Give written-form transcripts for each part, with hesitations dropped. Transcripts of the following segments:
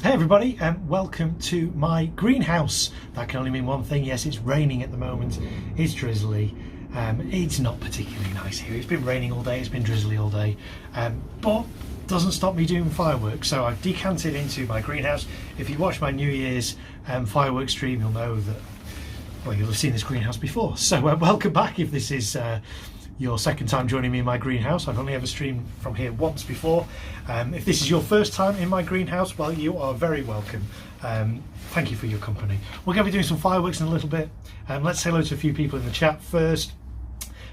Hey everybody, and welcome to my greenhouse. That can only mean one thing. Yes, it's raining at the moment. It's drizzly. It's not particularly nice here. It's been raining all day. It's been drizzly all day. But doesn't stop me doing fireworks. So I've decanted into my greenhouse. If you watch my New Year's fireworks stream, you'll know that, well, you'll have seen this greenhouse before. So welcome back if this is your second time joining me in my greenhouse. I've only ever streamed from here once before. If this is your first time in my greenhouse, well, you are very welcome. Thank you for your company. We're going to be doing some fireworks in a little bit. Let's say hello to a few people in the chat first.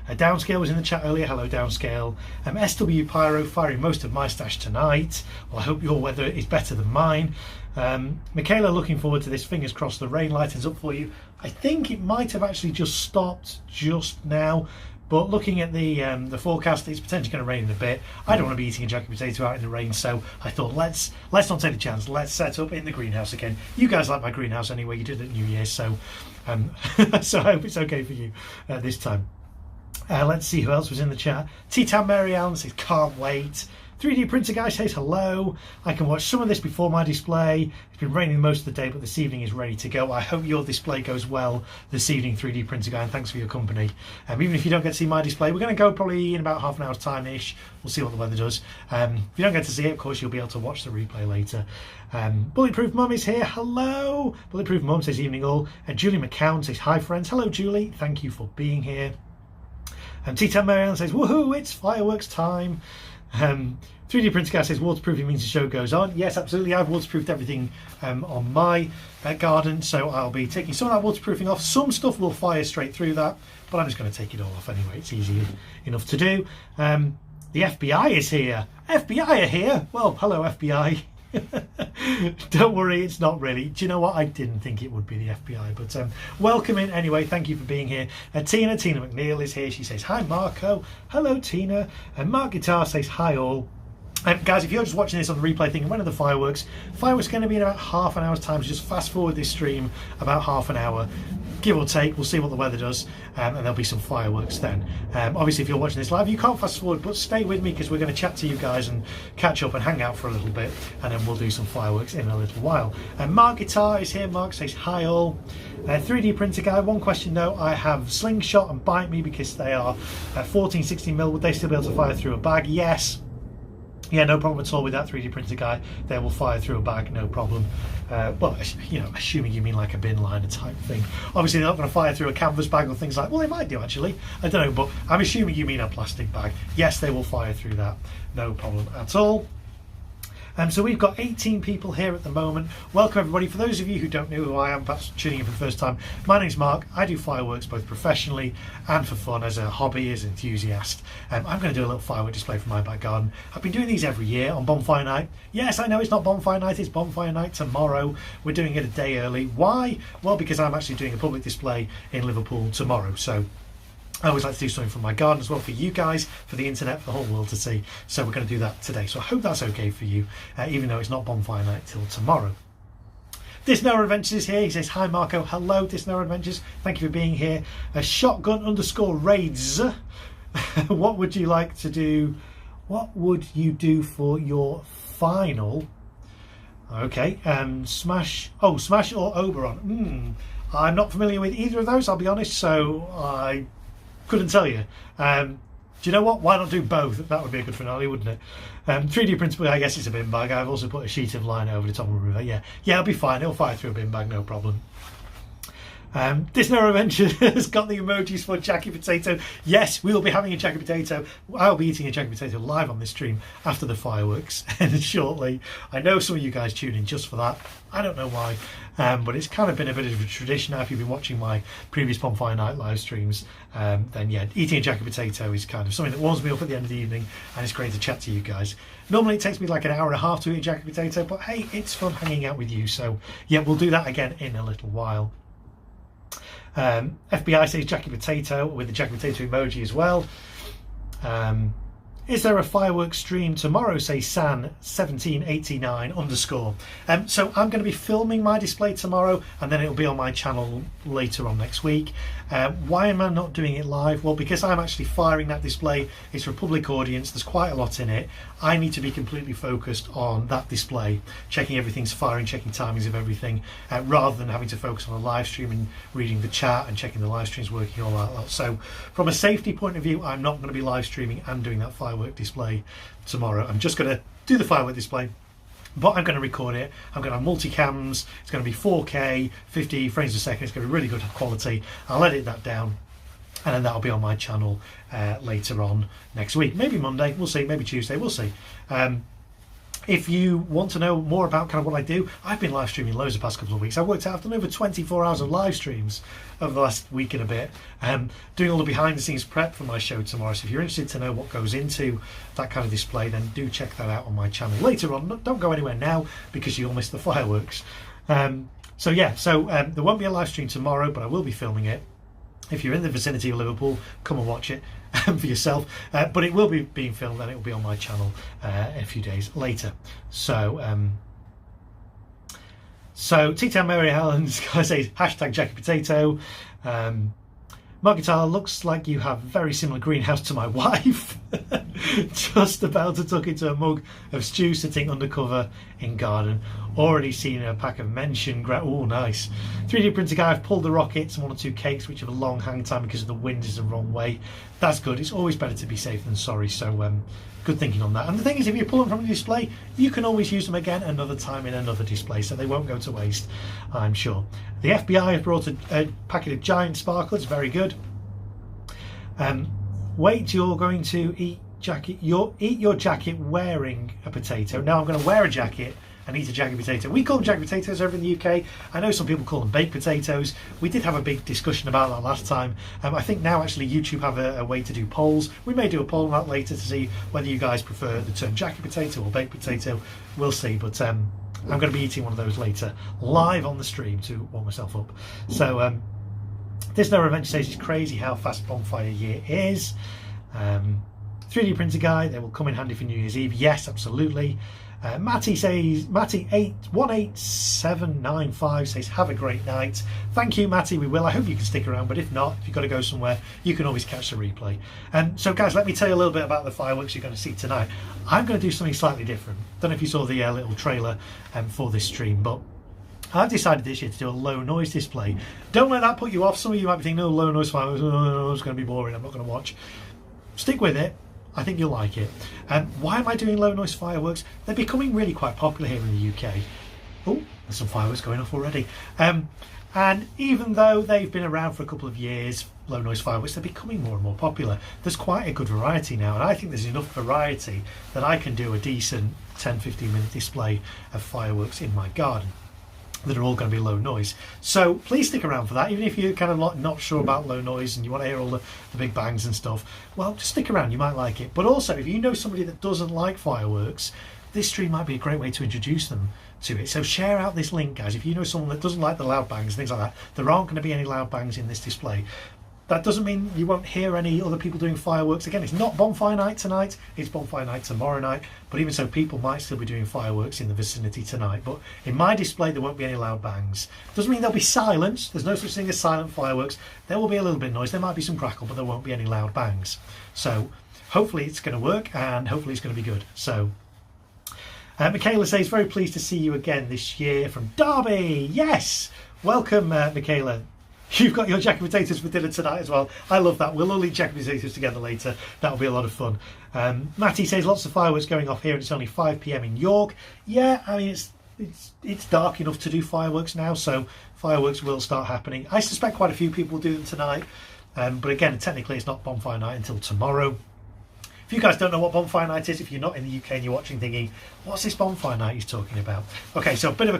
Downscale was in the chat earlier. Hello, Downscale. SW Pyro firing most of my stash tonight. Well, I hope your weather is better than mine. Michaela, looking forward to this. Fingers crossed the rain lightens up for you. I think it might have actually just stopped just now. But looking at the forecast, it's potentially going to rain in a bit. I don't want to be eating a jacket potato out in the rain, so I thought let's not take a chance. Let's set up in the greenhouse again. You guys like my greenhouse anyway. You did it at New Year's, so so I hope it's okay for you this time. Let's see who else was in the chat. T-Town Mary Allen says can't wait. 3D Printer Guy says hello. I can watch some of this before my display. It's been raining most of the day, but this evening is ready to go. I hope your display goes well this evening, 3D Printer Guy, and thanks for your company. Even if you don't get to see my display, we're going to go probably in about half an hour's time-ish. We'll see what the weather does. If you don't get to see it, of course, you'll be able to watch the replay later. Bulletproof Mum is here. Hello. Bulletproof Mum says evening all. Julie McCown says hi, friends. Hello, Julie. Thank you for being here. T-Town Marianne says, woohoo, it's fireworks time. 3D Printer Guy says waterproofing means the show goes on. Yes, absolutely. I've waterproofed everything on my garden, so I'll be taking some of that waterproofing off. Some stuff will fire straight through that, but I'm just going to take it all off anyway. It's easy enough to do. The FBI is here. FBI are here. Well, hello, FBI. Don't worry, it's not really. Do you know what? I didn't think it would be the FBI, but welcome in anyway. Thank you for being here. Tina McNeil is here. She says hi, Marco. Hello, Tina. And Mark Guitar says hi all. Guys, if you're just watching this on the replay thinking, when are the fireworks? Fireworks are going to be in about half an hour's time, so just fast forward this stream about half an hour, give or take. We'll see what the weather does, and there'll be some fireworks then. Obviously, if you're watching this live, you can't fast forward, but stay with me because we're going to chat to you guys and catch up and hang out for a little bit, and then we'll do some fireworks in a little while. Mark Guitar is here. Mark says hi all. 3D Printer Guy, one question though. I have Slingshot and Bite Me because they are 14-16mm. Would they still be able to fire through a bag? Yes. Yeah, no problem at all with that, 3D Printer Guy. They will fire through a bag, no problem. Well, you know, assuming you mean like a bin liner type thing. Obviously, they're not going to fire through a canvas bag or things like. Well, they might do actually. I don't know, but I'm assuming you mean a plastic bag. Yes, they will fire through that, no problem at all. So we've got 18 people here at the moment. Welcome everybody. For those of you who don't know who I am, perhaps tuning in for the first time, my name's Mark. I do fireworks both professionally and for fun as a hobby, as an enthusiast. I'm going to do a little firework display from my back garden. I've been doing these every year on Bonfire Night. Yes, I know it's not Bonfire Night, it's Bonfire Night tomorrow. We're doing it a day early. Why? Well, because I'm actually doing a public display in Liverpool tomorrow. So I always like to do something from my garden as well for you guys, for the internet, for the whole world to see. So we're going to do that today. So I hope that's okay for you, even though it's not Bonfire Night till tomorrow. Disneyland Adventures is here. He says, hi Marco. Hello, Disneyland Adventures. Thank you for being here. Shotgun_raids. What would you like to do? What would you do for your final? Okay, Smash. Oh, Smash or Oberon. I'm not familiar with either of those, I'll be honest, so I couldn't tell you. Do you know what? Why not do both? That would be a good finale, wouldn't it? 3D Principle, I guess it's a bin bag. I've also put a sheet of line over the top of the river. Yeah, it'll be fine. It'll fire through a bin bag, no problem. Disney Adventure has got the emojis for Jacket Potato. Yes, we will be having a Jacket Potato. I'll be eating a Jacket Potato live on this stream after the fireworks and shortly. I know some of you guys tune in just for that. I don't know why, but it's kind of been a bit of a tradition now. If you've been watching my previous Bonfire Night live streams, then yeah, eating a Jacket Potato is kind of something that warms me up at the end of the evening, and it's great to chat to you guys. Normally it takes me like an hour and a half to eat a Jacket Potato, but hey, it's fun hanging out with you. So yeah, we'll do that again in a little while. FBI says Jacket Potato with the Jacket Potato emoji as well. Is there a fireworks stream tomorrow, says San1789_. So I'm going to be filming my display tomorrow, and then it'll be on my channel later on next week. Why am I not doing it live? Well, because I'm actually firing that display. It's for a public audience. There's quite a lot in it. I need to be completely focused on that display, checking everything's firing, checking timings of everything, rather than having to focus on a live stream and reading the chat and checking the live stream's working, all that. So from a safety point of view, I'm not going to be live streaming and doing that firework display tomorrow. I'm just going to do the firework display, but I'm going to record it. I'm going to have multicams. It's going to be 4K, 50 frames a second. It's going to be really good quality. I'll edit that down, and then that'll be on my channel later on next week. Maybe Monday, we'll see. Maybe Tuesday, we'll see. If you want to know more about kind of what I do, I've been live streaming loads the past couple of weeks. I've worked out, I've done over 24 hours of live streams over the last week and a bit, doing all the behind the scenes prep for my show tomorrow. So if you're interested to know what goes into that kind of display, then do check that out on my channel later on. Don't go anywhere now because you'll miss the fireworks. So there won't be a live stream tomorrow, but I will be filming it. If you're in the vicinity of Liverpool, come and watch it for yourself. But it will be being filmed and it will be on my channel a few days later. So T-Town Mary Helen says hashtag Jackie Potato. Mark Guitar, looks like you have very similar greenhouse to my wife. Just about to tuck into a mug of stew sitting undercover in garden. Already seen a pack of mention. Oh, nice. 3D printer guy, I've pulled the rockets and 1 or 2 cakes which have a long hang time because the wind is the wrong way. That's good. It's always better to be safe than sorry. So good thinking on that. And the thing is, if you pull them from the display, you can always use them again another time in another display, so they won't go to waste, I'm sure. The FBI have brought a packet of giant sparklers. Very good. Wait, you're going to eat your jacket wearing a potato. No, I'm going to wear a jacket and eat a jacket potato. We call them jacket potatoes over in the UK. I know some people call them baked potatoes. We did have a big discussion about that last time. I think now actually YouTube have a way to do polls. We may do a poll on that later to see whether you guys prefer the term jacket potato or baked potato. We'll see, but I'm going to be eating one of those later, live on the stream to warm myself up. So There's No Revenge says it's crazy how fast Bonfire Year is. 3D printer guy, they will come in handy for New Year's Eve. Yes, absolutely. Matty 18795 says have a great night. Thank you, Matty. We will. I hope you can stick around, but if not, if you've got to go somewhere, you can always catch the replay. So guys, let me tell you a little bit about the fireworks you're going to see tonight. I'm going to do something slightly different. Don't know if you saw the little trailer for this stream, but I've decided this year to do a low noise display. Don't let that put you off. Some of you might be thinking, no, low noise fireworks, oh, it's going to be boring, I'm not going to watch. Stick with it. I think you'll like it. Why am I doing low noise fireworks? They're becoming really quite popular here in the UK. Oh, there's some fireworks going off already. And even though they've been around for a couple of years, low noise fireworks, they're becoming more and more popular. There's quite a good variety now, and I think there's enough variety that I can do a decent 10-15 minute display of fireworks in my garden that are all going to be low noise. So please stick around for that, even if you're kind of not sure about low noise and you want to hear all the big bangs and stuff. Well, just stick around, you might like it. But also, if you know somebody that doesn't like fireworks, this stream might be a great way to introduce them to it. So share out this link, guys. If you know someone that doesn't like the loud bangs, things like that, there aren't going to be any loud bangs in this display. That doesn't mean you won't hear any other people doing fireworks. Again, it's not Bonfire Night tonight, it's Bonfire Night tomorrow night, but even so, people might still be doing fireworks in the vicinity tonight. But in my display, there won't be any loud bangs. Doesn't mean there'll be silence. There's no such thing as silent fireworks. There will be a little bit of noise, there might be some crackle, but there won't be any loud bangs. So hopefully it's going to work, and hopefully it's going to be good. So Michaela says, very pleased to see you again this year from Derby. Yes, welcome Michaela. You've got your jacket potatoes for dinner tonight as well. I love that. We'll all eat jacket potatoes together later. That'll be a lot of fun. Matty says lots of fireworks going off here, and it's only 5 PM in York. Yeah, I mean it's dark enough to do fireworks now, so fireworks will start happening. I suspect quite a few people will do them tonight, but again, technically it's not Bonfire Night until tomorrow. If you guys don't know what Bonfire Night is, if you're not in the UK and you're watching thinking, what's this Bonfire Night he's talking about? Okay, so a bit of a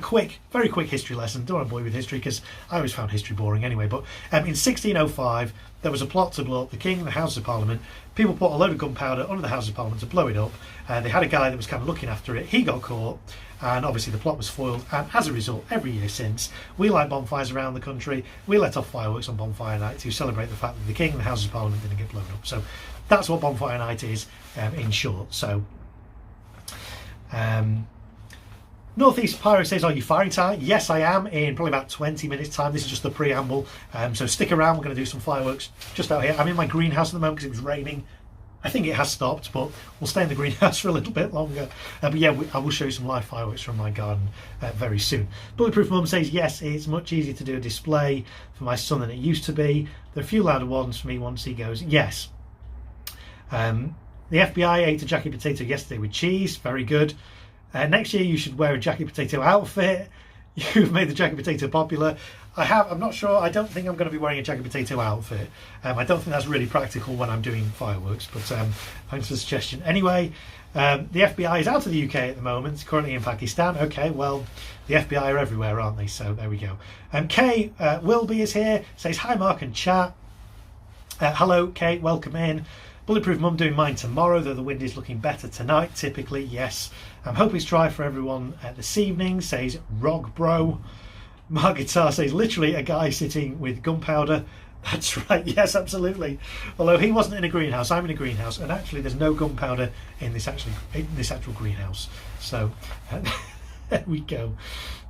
very quick history lesson. Don't want to bore you with history because I always found history boring anyway. But in 1605, there was a plot to blow up the King and the House of Parliament. People put a load of gunpowder under the House of Parliament to blow it up. They had a guy that was kind of looking after it. He got caught, and obviously the plot was foiled. And as a result, every year since, we light bonfires around the country. We let off fireworks on Bonfire Night to celebrate the fact that the King and the House of Parliament didn't get blown up. So that's what Bonfire Night is in short. So Northeast Pyro says, are you firing tonight? Yes, I am, in probably about 20 minutes time. This is just the preamble. So stick around, we're going to do some fireworks just out here. I'm in my greenhouse at the moment because it was raining. I think it has stopped, but we'll stay in the greenhouse for a little bit longer. But yeah, I will show you some live fireworks from my garden very soon. Bulletproof Mum says, yes, it's much easier to do a display for my son than it used to be. There are a few louder ones for me once he goes, yes. The FBI ate a jacket potato yesterday with cheese. Very good. Next year you should wear a jacket potato outfit. You've made the jacket potato popular. I'm not sure. I don't think I'm going to be wearing a jacket potato outfit. I don't think that's really practical when I'm doing fireworks, but thanks for the suggestion. Anyway, the FBI is out of the UK at the moment. It's currently in Pakistan. Okay, well, the FBI are everywhere, aren't they? So there we go. Kay Wilby is here. Says, hi, Mark and chat. Hello, Kate. Welcome in. Bulletproof Mum doing mine tomorrow, though the wind is looking better tonight, typically, yes. I'm hoping it's dry for everyone this evening, says Rog Bro. Mark Guitar says, literally a guy sitting with gunpowder. That's right, yes, absolutely. Although he wasn't in a greenhouse, I'm in a greenhouse, and actually there's no gunpowder in this actual greenhouse. So there we go.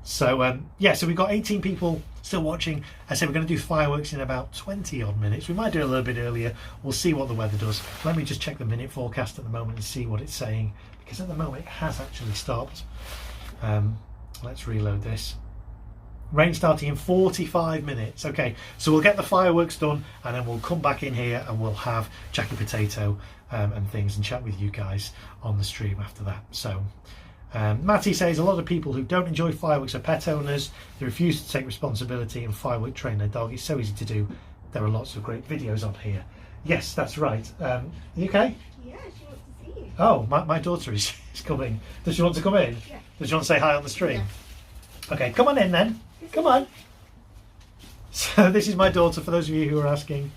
So yeah, so we've got 18 people still watching. I said we're going to do fireworks in about 20 odd minutes. We might do it a little bit earlier. We'll see what the weather does. Let me just check the minute forecast at the moment and see what it's saying, because at the moment it has actually stopped. Let's reload this. Rain starting in 45 minutes. Okay, so we'll get the fireworks done and then we'll come back in here and we'll have jacket potato and things and chat with you guys on the stream after that. So Matty says, a lot of people who don't enjoy fireworks are pet owners. They refuse to take responsibility and firework train their dog. It's so easy to do. There are lots of great videos on here. Yes, that's right. You okay? Yeah, she wants to see you. Oh, my daughter is coming. Does she want to come in? Yeah. Does she want to say hi on the stream? Yeah. Okay, come on in then. Come on. So this is my daughter, for those of you who are asking.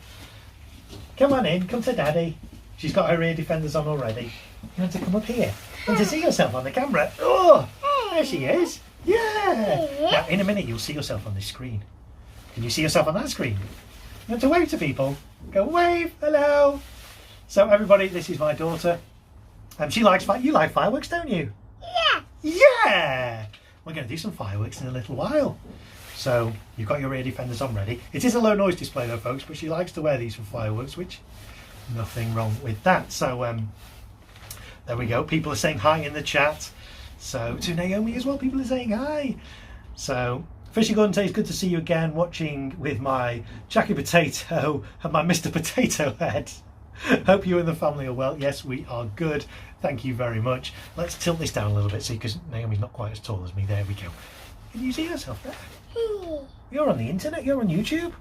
Come on in, come to Daddy. She's got her ear defenders on already. You want to come up here? You want to see yourself on the camera? Oh, there she is. Yeah. Now, in a minute, you'll see yourself on this screen. Can you see yourself on that screen? You want to wave to people? Go wave, hello. So everybody, this is my daughter. She likes you like fireworks, don't you? Yeah. Yeah. We're going to do some fireworks in a little while. So you've got your ear defenders on ready. It is a low noise display though, folks, but she likes to wear these for fireworks, which nothing wrong with that. So there we go. People are saying hi in the chat. So to Naomi as well, people are saying hi. So Fishy Gordon says, good to see you again, watching with my Jackie Potato and my Mr. Potato Head. Hope you and the family are well. Yes, we are good. Thank you very much. Let's tilt this down a little bit, see, because Naomi's not quite as tall as me. There we go. Can you see yourself there? You're on the internet. You're on YouTube.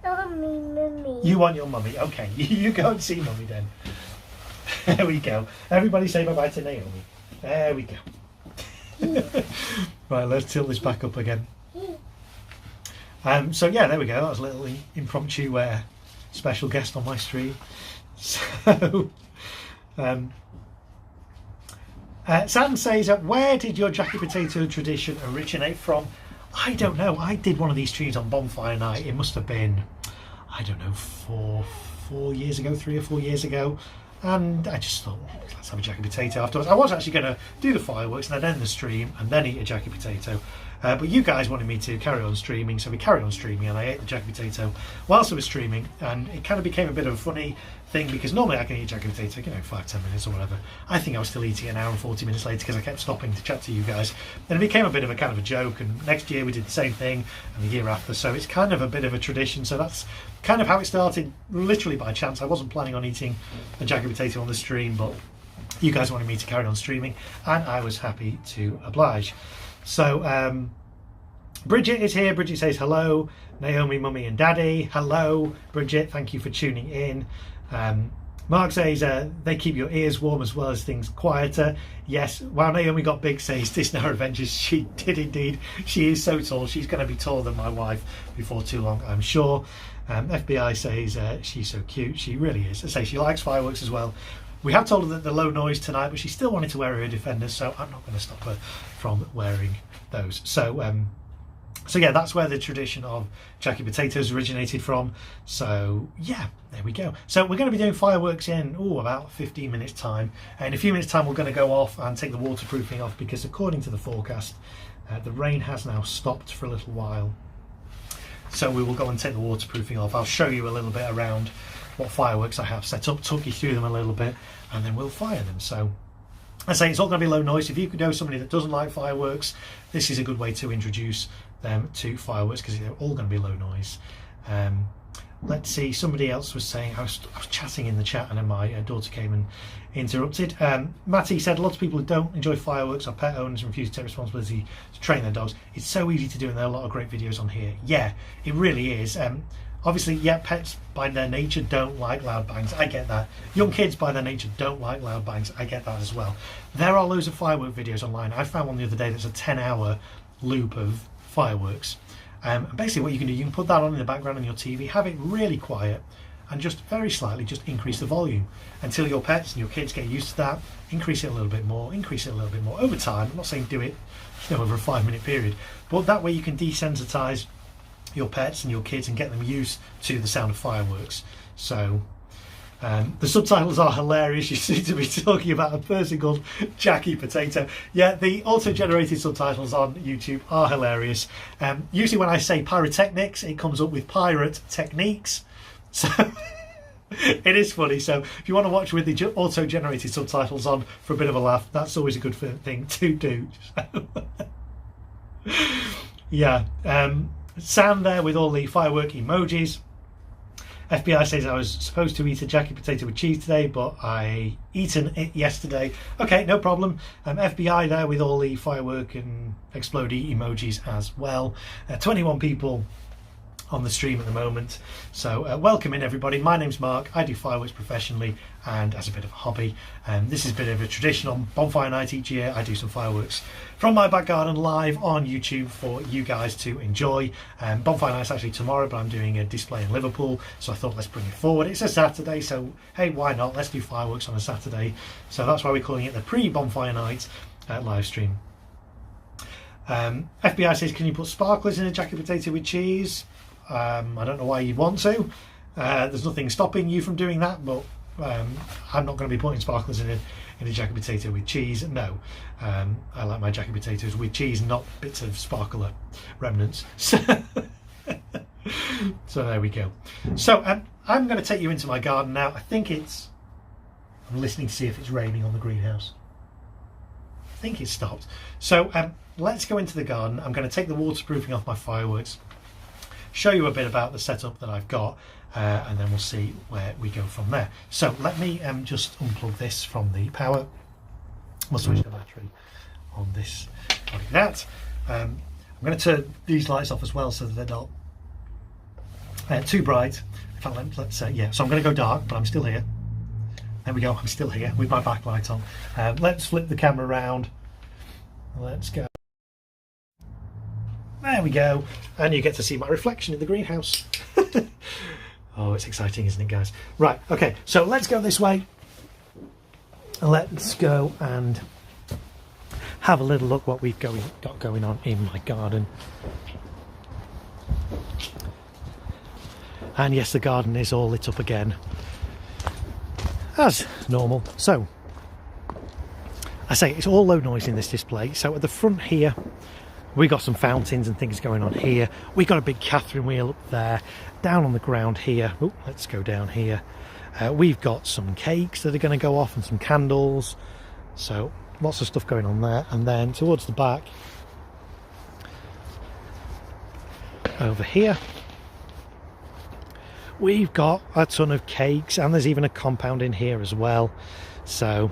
Mummy. You want your mummy? Okay, you go and see mummy then. There we go. Everybody say bye-bye to Naomi. There we go. Right, let's tilt this back up again. So yeah, there we go. That was a little impromptu special guest on my stream. So Sam says, where did your jacket potato tradition originate from? I don't know. I did one of these streams on Bonfire Night. It must have been, I don't know, 3 or 4 years ago. And I just thought, let's have a jacket potato afterwards. I was actually going to do the fireworks and then end the stream and then eat a jacket potato. But you guys wanted me to carry on streaming, so we carried on streaming and I ate the jacket potato whilst I was streaming. And it kind of became a bit of a funny thing because normally I can eat a jacket potato, 5-10 minutes or whatever. I think I was still eating an hour and 40 minutes later because I kept stopping to chat to you guys. And it became a bit of a kind of a joke, and next year we did the same thing and the year after. So it's kind of a bit of a tradition. So that's kind of how it started, literally by chance. I wasn't planning on eating a jacket potato on the stream, but you guys wanted me to carry on streaming and I was happy to oblige. So Bridget is here. Bridget says hello. Naomi, mummy and daddy. Hello Bridget, thank you for tuning in. Mark says they keep your ears warm as well as things quieter. Yes, wow, Naomi got big says this now Adventures. She did indeed. She is so tall. She's going to be taller than my wife before too long, I'm sure. FBI says she's so cute. She really is. I say she likes fireworks as well. We have told her that the low noise tonight, but she still wanted to wear her ear defenders, so I'm not going to stop her from wearing those. So So yeah, that's where the tradition of Jackie potatoes originated from. So yeah, there we go. So we're going to be doing fireworks in about 15 minutes time. In a few minutes time we're going to go off and take the waterproofing off, because according to the forecast the rain has now stopped for a little while. So we will go and take the waterproofing off. I'll show you a little bit around what fireworks I have set up, talk you through them a little bit, and then we'll fire them. So I say it's all going to be low noise. If you know somebody that doesn't like fireworks, this is a good way to introduce them to fireworks, because they're all going to be low noise. Let's see, somebody else was saying, I was chatting in the chat and then my daughter came and interrupted. Matty said, lots of people who don't enjoy fireworks are pet owners and refuse to take responsibility to train their dogs. It's so easy to do, and there are a lot of great videos on here. Yeah, it really is. Obviously, yeah, pets by their nature don't like loud bangs. I get that. Young kids by their nature don't like loud bangs. I get that as well. There are loads of firework videos online. I found one the other day that's a 10-hour loop of fireworks. And basically what you can do, you can put that on in the background on your TV, have it really quiet, and just very slightly just increase the volume until your pets and your kids get used to that. Increase it a little bit more, increase it a little bit more over time. I'm not saying do it over a 5-minute period, but that way you can desensitize your pets and your kids and get them used to the sound of fireworks. So the subtitles are hilarious. You seem to be talking about a person called Jackie Potato. Yeah, the auto-generated subtitles on YouTube are hilarious. Usually when I say pyrotechnics, it comes up with pirate techniques. So it is funny. So if you want to watch with the auto-generated subtitles on for a bit of a laugh, that's always a good thing to do. Yeah, Sam there with all the firework emojis. FBI says I was supposed to eat a Jackie potato with cheese today, but I eaten it yesterday. Okay, no problem. FBI there with all the firework and explodey emojis as well. 21 people on the stream at the moment. So welcome in everybody. My name's Mark. I do fireworks professionally and as a bit of a hobby. This is a bit of a tradition on Bonfire Night each year. I do some fireworks from my back garden live on YouTube for you guys to enjoy. Bonfire Night's actually tomorrow, but I'm doing a display in Liverpool, so I thought let's bring it forward. It's a Saturday, so hey, why not? Let's do fireworks on a Saturday. So that's why we're calling it the pre-Bonfire Night live stream. FBI says, can you put sparklers in a Jackie potato with cheese? I don't know why you'd want to. There's nothing stopping you from doing that, but I'm not going to be putting sparklers in a Jackie potato with cheese. No, I like my Jackie potatoes with cheese, not bits of sparkler remnants. So there we go. So I'm going to take you into my garden now. I'm listening to see if it's raining on the greenhouse. I think it's stopped. So let's go into the garden. I'm going to take the waterproofing off my fireworks, show you a bit about the setup that I've got, and then we'll see where we go from there. So let me just unplug this from the power. We'll switch the battery on this like that. I'm going to turn these lights off as well so that they're not too bright. In fact, let's say yeah. So I'm going to go dark, but I'm still here. There we go. I'm still here with my backlight on. Let's flip the camera around. Let's go. There we go, and you get to see my reflection in the greenhouse. Oh, it's exciting, isn't it, guys? Right, okay, so let's go this way. Let's go and have a little look what we've got going on in my garden. And yes, the garden is all lit up again, as normal. So, I say it's all low noise in this display. So at the front here, we got some fountains and things going on here. We got a big Catherine wheel up there. Down on the ground here, oh, let's go down here. We've got some cakes that are going to go off and some candles. So lots of stuff going on there. And then towards the back, over here, we've got a ton of cakes, and there's even a compound in here as well. So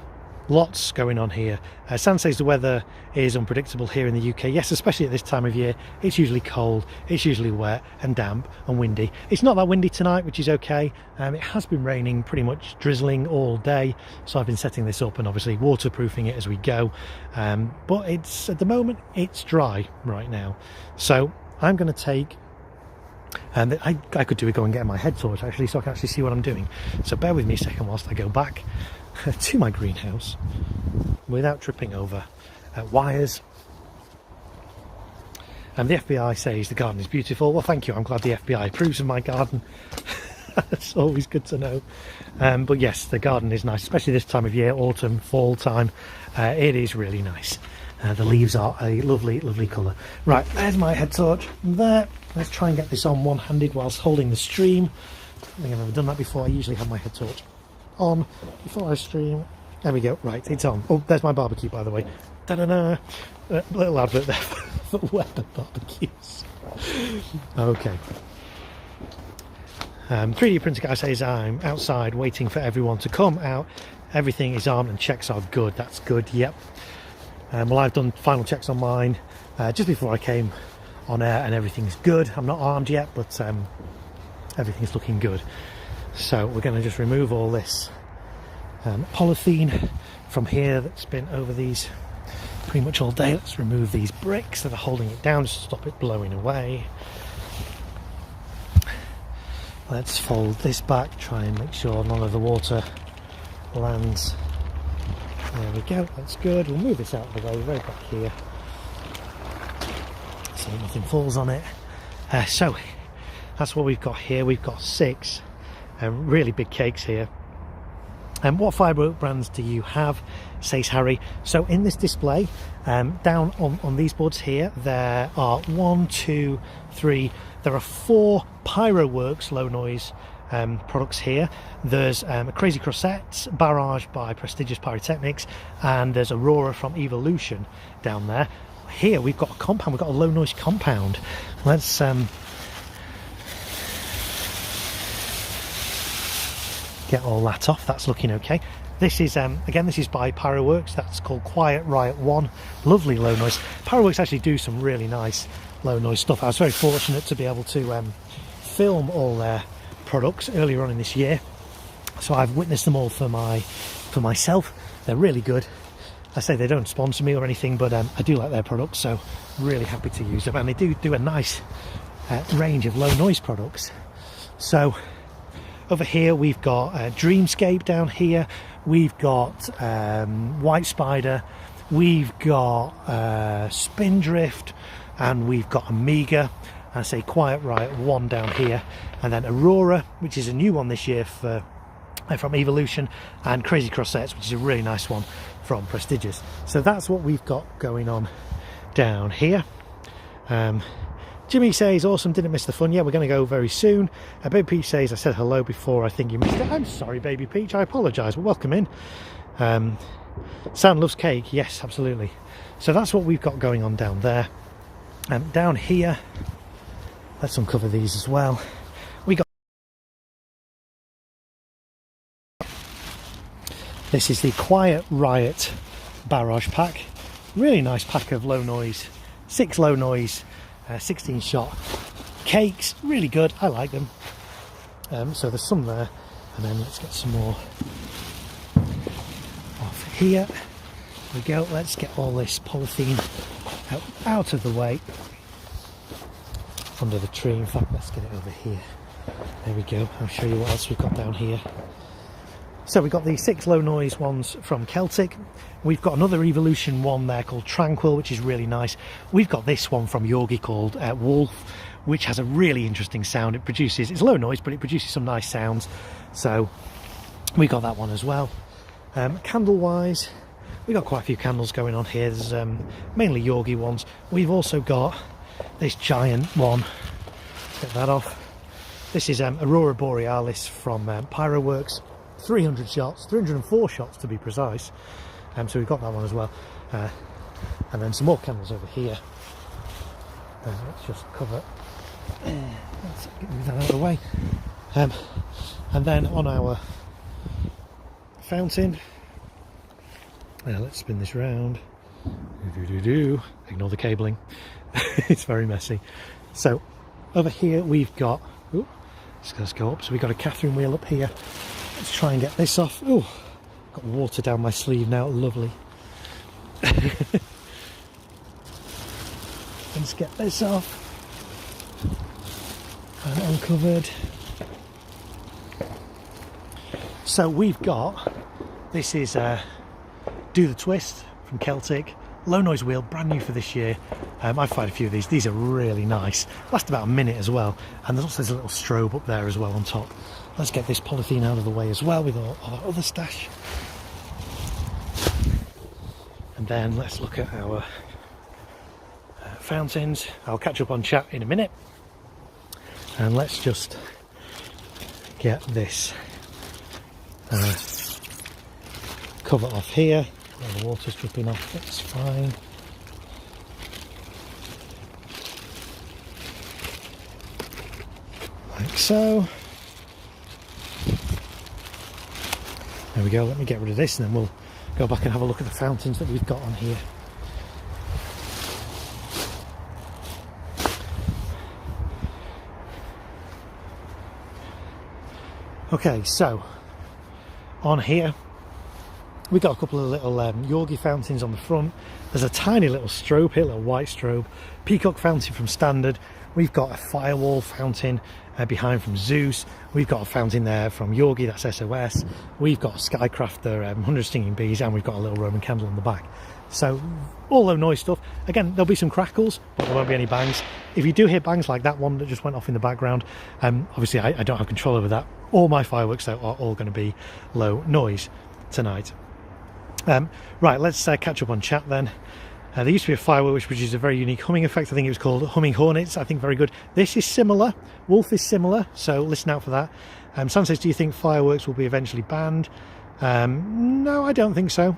lots going on here. Sam says the weather is unpredictable here in the UK. Yes, especially at this time of year. It's usually cold, it's usually wet and damp and windy. It's not that windy tonight, which is okay. It has been raining, pretty much drizzling all day, so I've been setting this up and obviously waterproofing it as we go. But it's at the moment it's dry right now. So I'm going to take, and I could do a go and get my head torch actually, so I can actually see what I'm doing. So bear with me a second whilst I go back to my greenhouse without tripping over wires. And the FBI says the garden is beautiful. Well, thank you. I'm glad the FBI approves of my garden. It's always good to know. But yes, the garden is nice, especially this time of year, autumn, fall time. It is really nice. The leaves are a lovely, lovely colour. Right, there's my head torch there. Let's try and get this on one-handed whilst holding the stream. I don't think I've ever done that before. I usually have my head torch on before I stream. There we go. Right, it's on. Oh, there's my barbecue, by the way. Da-da-da. Little advert there for Weber barbecues. Okay. 3D printer guy says I'm outside waiting for everyone to come out. Everything is armed and checks are good. That's good. Yep. Well, I've done final checks on mine just before I came on air, and everything's good. I'm not armed yet, but everything's looking good. So we're going to just remove all this polythene from here that's been over these pretty much all day. Let's remove these bricks that are holding it down just to stop it blowing away. Let's fold this back, try and make sure none of the water lands. There we go, that's good. We'll move this out of the way, right back here, so nothing falls on it. So that's what we've got here. We've got 6 really big cakes here. And what firework brands do you have, says Harry? So in this display, down on these boards here, there are 1, 2, 3, there are 4 Pyroworks low noise products here. There's a Crazy Crossette, Barrage by Prestigious Pyrotechnics, and there's Aurora from Evolution down there. Here we've got a compound, we've got a low noise compound. Let's get all that off. That's looking okay. This is again, this is by Pyroworks. That's called Quiet Riot 1. Lovely low noise. Pyroworks actually do some really nice low noise stuff. I was very fortunate to be able to film all their products earlier on in this year, so I've witnessed them all for myself. They're really good. I say they don't sponsor me or anything, but I do like their products, so really happy to use them. And they do a nice range of low noise products. So over here we've got Dreamscape down here, we've got White Spider, we've got Spindrift, and we've got Amiga. I say Quiet Riot 1 down here, and then Aurora, which is a new one this year from Evolution, and Crazy Crossettes, which is a really nice one from Prestigious. So that's what we've got going on down here. Jimmy says, awesome, didn't miss the fun. Yeah, we're going to go very soon. Baby Peach says, I said hello before, I think you missed it. I'm sorry, Baby Peach, I apologise. Well, welcome in. Sam loves cake. Yes, absolutely. So that's what we've got going on down there. Down here, let's uncover these as well. We got, this is the Quiet Riot Barrage pack. Really nice pack of low noise, 6 low noise 16 shot cakes. Really good, I like them. So there's some there, and then let's get some more off here. There we go. Let's get all this polythene out of the way under the tree. In fact, let's get it over here. There we go. I'll show you what else we've got down here. So we've got the 6 low noise ones from Celtic. We've got another Evolution one there called Tranquil, which is really nice. We've got this one from Yorgi called Wolf, which has a really interesting sound. It's low noise, but it produces some nice sounds. So we got that one as well. Candle wise, we've got quite a few candles going on here. There's mainly Yorgi ones. We've also got this giant one. Let's get that off. This is Aurora Borealis from Pyroworks. 300 shots, 304 shots to be precise. So we've got that one as well. And then some more candles over here. Let's just cover. Let's move that out of the way. And then on our fountain, let's spin this round. Ignore the cabling. It's very messy. So over here we've got, let's go up. So we've got a Catherine wheel up here. Let's try and get this off. Oh, got water down my sleeve now. Lovely. Let's get this off. And uncovered. So we've got, this is Do the Twist from Celtic. low noise wheel, brand new for this year. I've fired a few of these. These are really nice. Last about a minute as well. And there's also a little strobe up there as well on top. Let's get this polythene out of the way as well with all our other stash. And then let's look at our fountains. I'll catch up on chat in a minute. And let's just get this cover off here. Where the water's dripping off, that's fine. Like so. There we go, let me get rid of this and then we'll go back and have a look at the fountains that we've got on here. Okay, so on here we got a couple of little Yorgie fountains on the front. There's a tiny little strobe here, a little white strobe. Peacock fountain from Standard. We've got a firewall fountain behind from Zeus. We've got a fountain there from Yorgie, that's SOS. We've got a Skycrafter, 100 Stinging Bees, and we've got a little Roman candle on the back. So all low noise stuff. Again, there'll be some crackles, but there won't be any bangs. If you do hear bangs like that one that just went off in the background, obviously I don't have control over that. All my fireworks though are all going to be low noise tonight. Right, let's catch up on chat then. There used to be a firework which produced a very unique humming effect. I think it was called Humming Hornets. I think very good. This is similar. Wolf is similar, so listen out for that. Sam says, do you think fireworks will be eventually banned? No, I don't think so.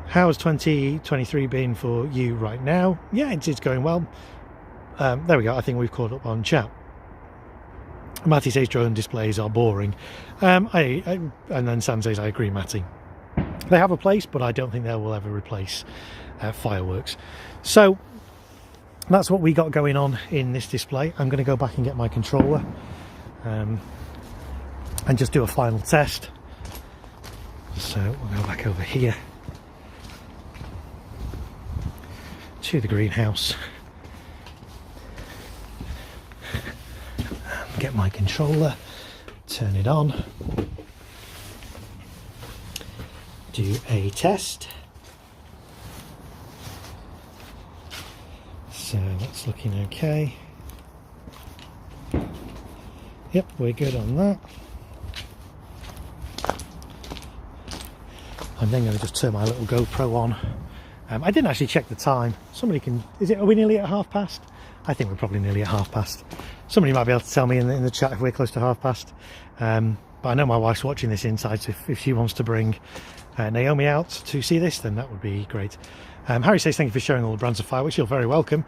How's 2023 been for you right now? Yeah, it's going well. There we go. I think we've caught up on chat. Matty says drone displays are boring. And then Sam says, I agree, Matty. They have a place, but I don't think they will ever replace fireworks. So that's what we got going on in this display. I'm going to go back and get my controller and just do a final test. So we'll go back over here to the greenhouse. Get my controller, turn it on, do a test. So that's looking okay. Yep, we're good on that. I'm then going to just turn my little GoPro on. I didn't actually check the time. Somebody can, are we nearly at past? I think we're probably nearly at past. Somebody might be able to tell me in the chat if we're close to past. But I know my wife's watching this inside, so if she wants to bring Naomi out to see this, then that would be great. Harry says, thank you for sharing all the brands of fireworks. You're very welcome.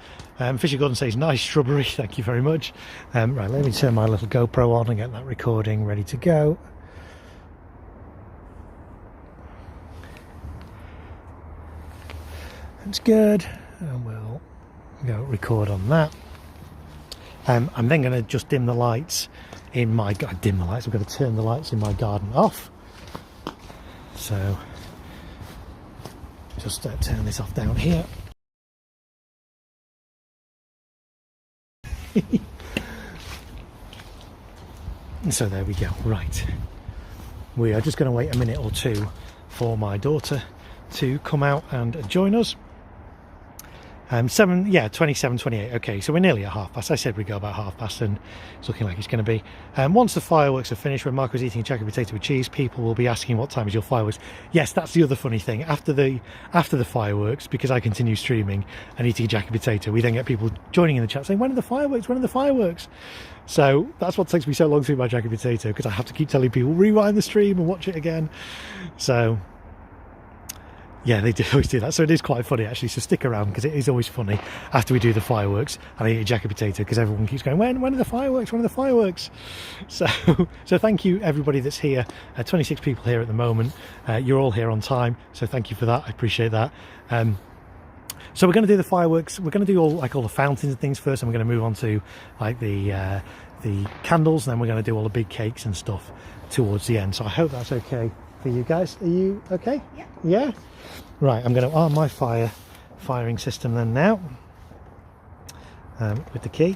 Fisher Gordon says, nice shrubbery. Thank you very much. Right, let me turn my little GoPro on and get that recording ready to go. That's good. And we'll go record on that. I'm then going to just dim the lights in my I'm going to turn the lights in my garden off. So just turn this off down here. And so there we go. Right, we are just going to wait a minute or two for my daughter to come out and join us. 27:28. Okay, so we're nearly at past. I said we'd go about past, and it's looking like it's going to be. Once the fireworks are finished, when Marco's eating a jacket potato with cheese, people will be asking, what time is your fireworks? Yes, that's the other funny thing. After the fireworks, because I continue streaming and eating a jacket potato, we then get people joining in the chat saying, when are the fireworks? When are the fireworks? So that's what takes me so long through my jacket potato, because I have to keep telling people, rewind the stream and watch it again. So yeah, they do always do that. So it is quite funny, actually. So stick around, because it is always funny after we do the fireworks and I eat a jacket potato, because everyone keeps going, when are the fireworks? When are the fireworks? So thank you, everybody that's here. 26 people here at the moment. You're all here on time. So thank you for that. I appreciate that. So we're going to do the fireworks. We're going to do all the fountains and things first, and we're going to move on to like the candles, and then we're going to do all the big cakes and stuff towards the end. So I hope that's okay for you guys. Are you okay? Yeah. Yeah? Right, I'm going to arm my firing system then now with the key,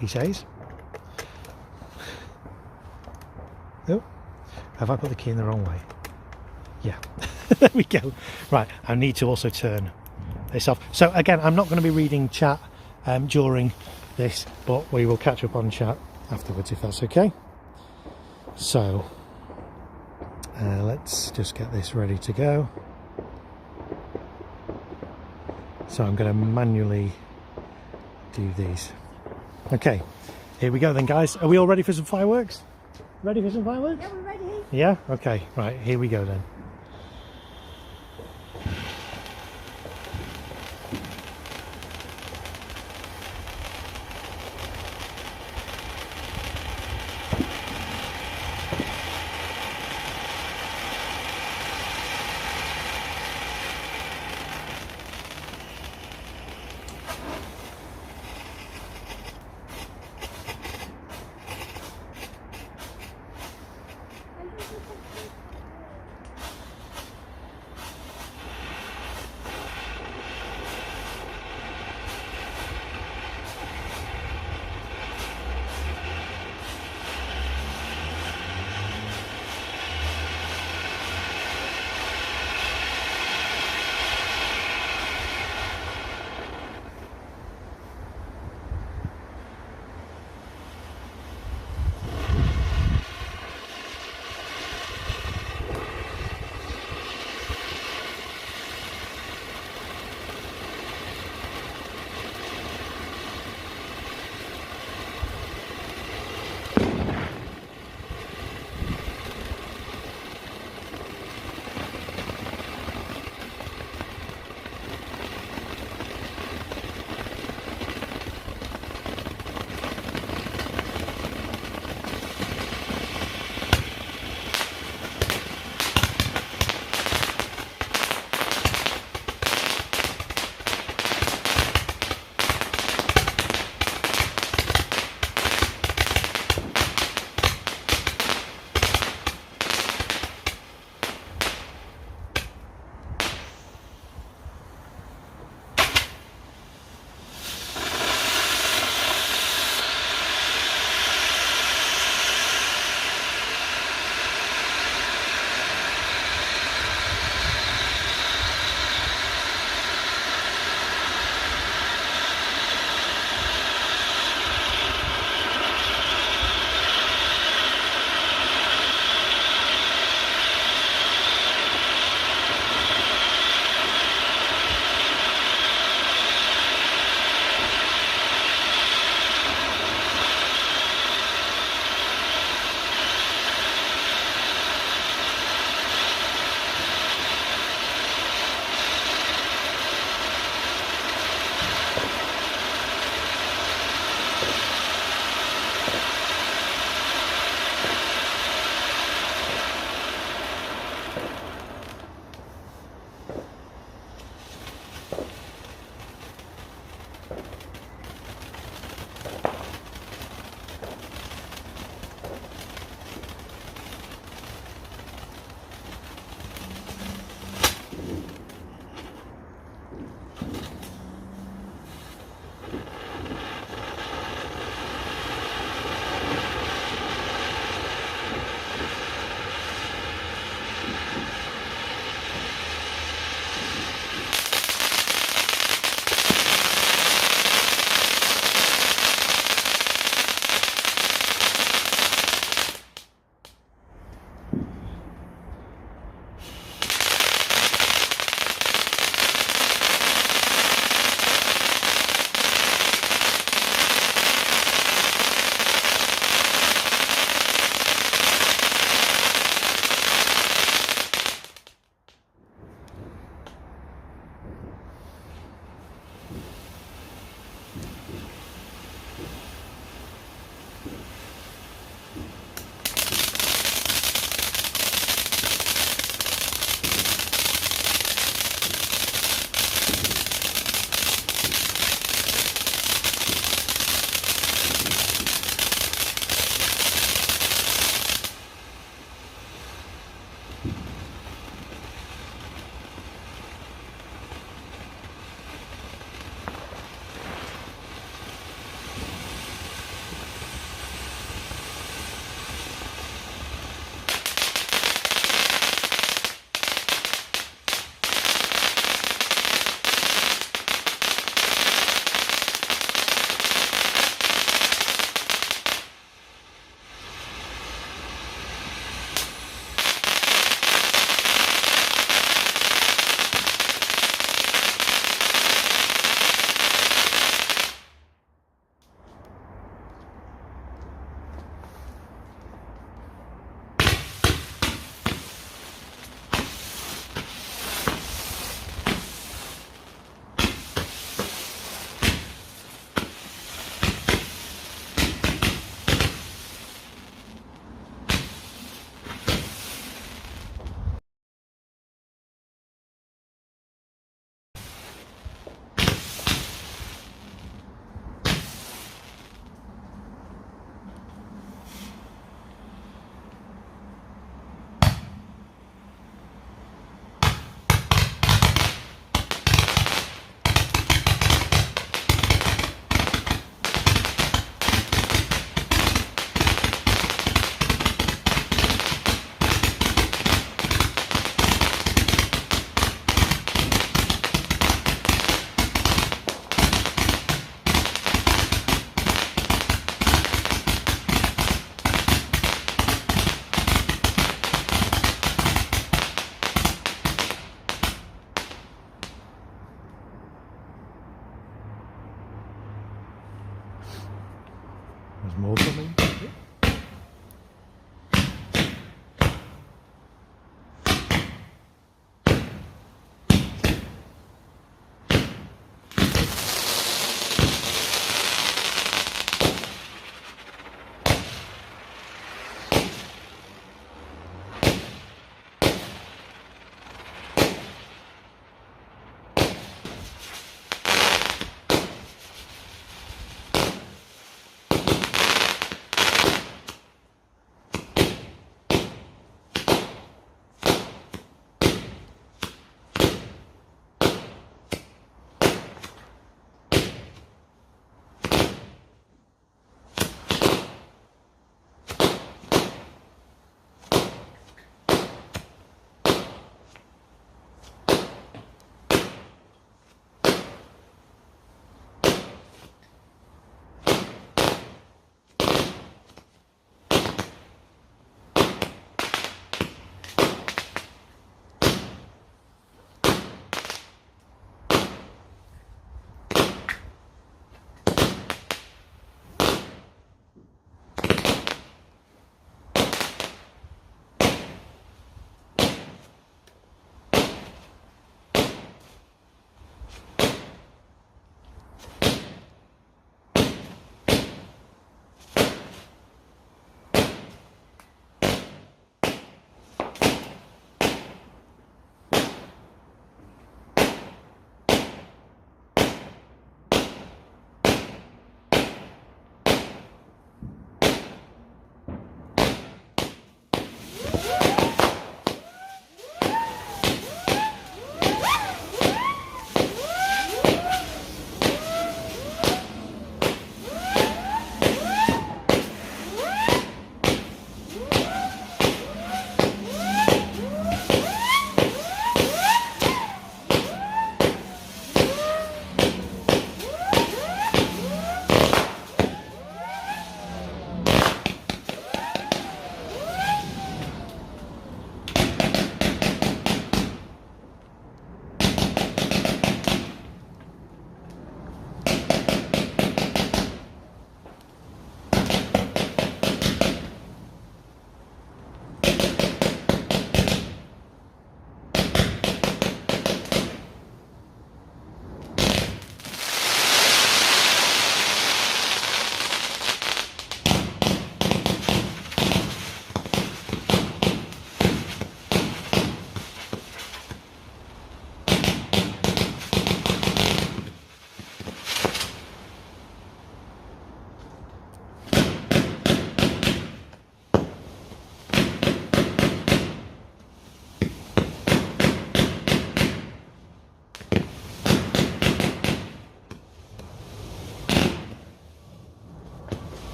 he says. Oh, have I put the key in the wrong way? Yeah, there we go. Right, I need to also turn this off. So again, I'm not going to be reading chat during this, but we will catch up on chat afterwards if that's okay. So let's just get this ready to go. So I'm going to manually do these. Okay, here we go then, guys. Are we all ready for some fireworks? Ready for some fireworks? Yeah, we're ready. Yeah? Okay, right, here we go then.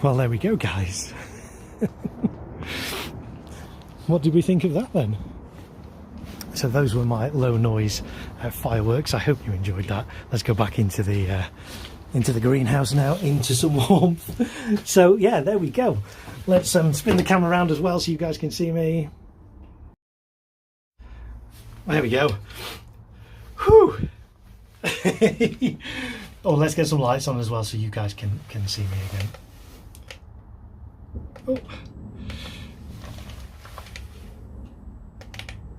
Well, there we go, guys. What did we think of that then? So those were my low noise fireworks. I hope you enjoyed that. Let's go back into the greenhouse now, into some warmth. So yeah, there we go. Let's spin the camera around as well so you guys can see me. There we go. Whew. Oh, let's get some lights on as well so you guys can see me again. Oh.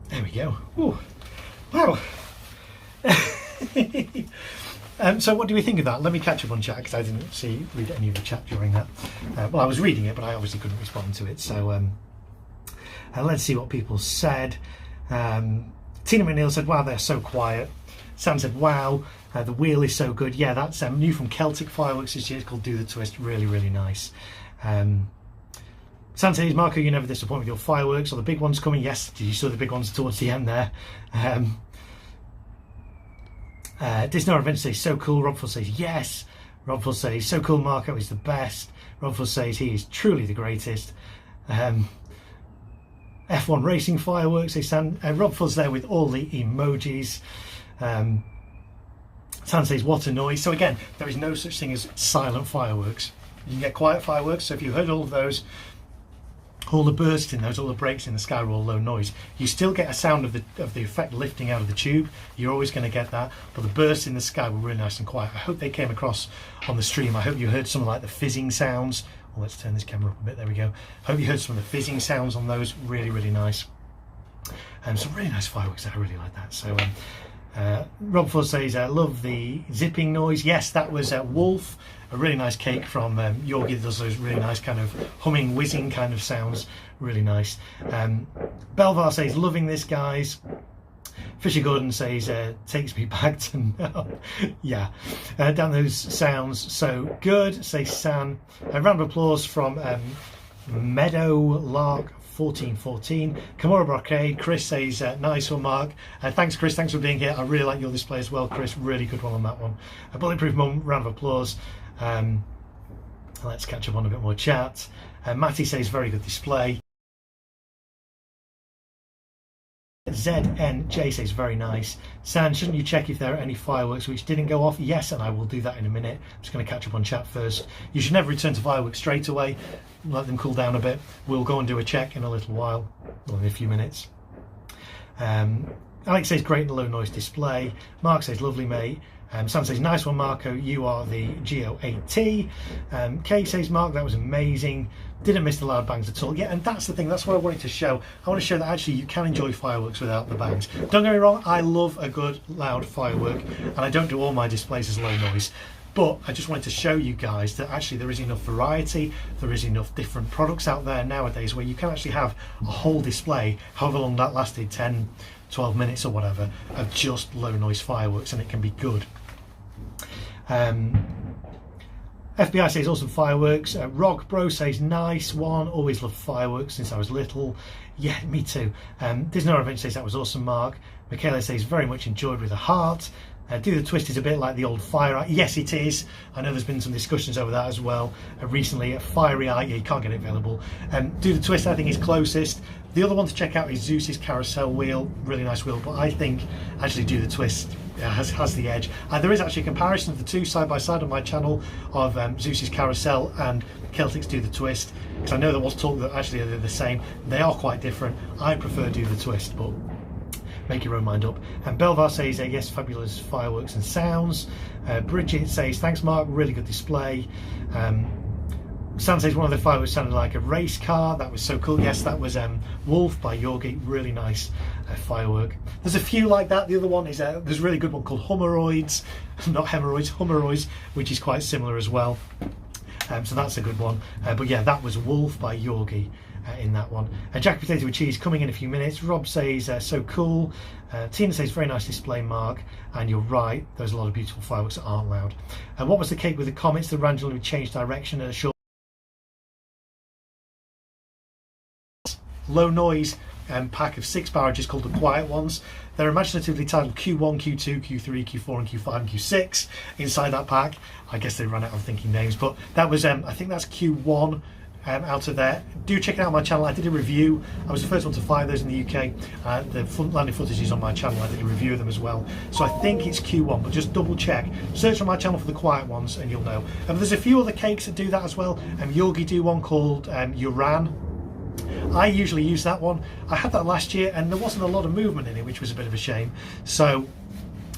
There we go. Ooh. Wow. So what do we think of that? Let me catch up on chat because I didn't read any of the chat during that. Well, I was reading it, but I obviously couldn't respond to it. So let's see what people said. Tina McNeil said, wow, they're so quiet. Sam said, wow, the wheel is so good. Yeah, that's new from Celtic Fireworks this year. It's called Do the Twist. Really, really nice. Sam says, Marko, you never disappoint with your fireworks. Are the big ones coming? Yes. Did you saw the big ones towards the end there? Disney Adventure says, so cool. Robful says, yes. Robful says, so cool, Marko is the best. Robful says, he is truly the greatest. F1 Racing Fireworks says, Robful's there with all the emojis. Sam says, what a noise. So again, there is no such thing as silent fireworks. You can get quiet fireworks. So if you heard all of those, all the bursts in those, all the breaks in the sky were all low noise. You still get a sound of the effect lifting out of the tube. You're always going to get that. But the bursts in the sky were really nice and quiet. I hope they came across on the stream. I hope you heard some of like the fizzing sounds. Well, let's turn this camera up a bit. There we go. I hope you heard some of the fizzing sounds on those. Really, really nice. Some really nice fireworks. I really like that. So Rob Fuzz says, I love the zipping noise. Yes, that was Wolf, a really nice cake from Yorgi that does those really nice kind of humming, whizzing kind of sounds. Really nice. Belvar says, loving this, guys. Fisher Gordon says, takes me back to now. Yeah, down those sounds so good, says Sam. A round of applause from Meadow Lark 1414. Kimura Brocade. Chris says, nice one, Mark. Thanks, Chris. Thanks for being here. I really like your display as well, Chris. Really good one on that one. A Bulletproof Mum, round of applause. Let's catch up on a bit more chat. Matty says, very good display. ZNJ says, very nice. San, shouldn't you check if there are any fireworks which didn't go off? Yes, and I will do that in a minute. I'm just going to catch up on chat first. You should never return to fireworks straight away. Let them cool down a bit. We'll go and do a check in a little while, or in a few minutes. Alex says, great and low noise display. Mark says, lovely, mate. Sam says, nice one, Marko. You are the GO8T. Kay says, Mark, that was amazing. Didn't miss the loud bangs at all. Yeah, and that's the thing. That's what I wanted to show. I want to show that actually you can enjoy fireworks without the bangs. Don't get me wrong. I love a good loud firework, and I don't do all my displays as low noise. But I just wanted to show you guys that actually there is enough variety, there is enough different products out there nowadays where you can actually have a whole display, however long that lasted, 10, 12 minutes or whatever, of just low noise fireworks, and it can be good. FBI says awesome fireworks. Rock Bro says nice one. Always loved fireworks since I was little. Yeah, me too. Disney Adventure says that was awesome, Mark. Michaela says very much enjoyed with a heart. Do the Twist is a bit like the old Fire Eye. Yes, it is. I know there's been some discussions over that as well recently. Fiery Eye, yeah, you can't get it available. Do the Twist, I think, is closest. The other one to check out is Zeus's Carousel wheel. Really nice wheel, but I think actually Do the Twist has the edge. There is actually a comparison of the two side by side on my channel of Zeus's Carousel and Celtic's Do the Twist, because I know there was talk that actually they're the same. They are quite different. I prefer Do the Twist, but make your own mind up. And Belvar says, yes, fabulous fireworks and sounds. Bridget says, thanks, Mark, really good display. Sam says one of the fireworks sounded like a race car. That was so cool. Yes, that was Wolf by Yorgi. Really nice firework. There's a few like that. The other one is there's a really good one called Hummeroids, not hemorrhoids, Hummeroids, which is quite similar as well. So that's a good one. But yeah, that was Wolf by Yorgi in that one. Jack Potato with Cheese coming in a few minutes. Rob says, so cool. Tina says, very nice display, Mark. And you're right, there's a lot of beautiful fireworks that aren't loud. What was the cake with the comets that randomly changed direction at a short low noise? pack of 6 barrages called the Quiet Ones. They're imaginatively titled Q1, Q2, Q3, Q4 and Q5 and Q6 inside that pack. I guess they ran out of thinking names, but that was I think that's Q1 out of there. Do check it out on my channel. I did a review. I was the first one to fire those in the UK. The front landing footage is on my channel. I did a review of them as well. So I think it's Q1, but just double check. Search on my channel for the Quiet Ones and you'll know. There's a few other cakes that do that as well. Yogi do one called Uran. I usually use that one. I had that last year and there wasn't a lot of movement in it, which was a bit of a shame. So,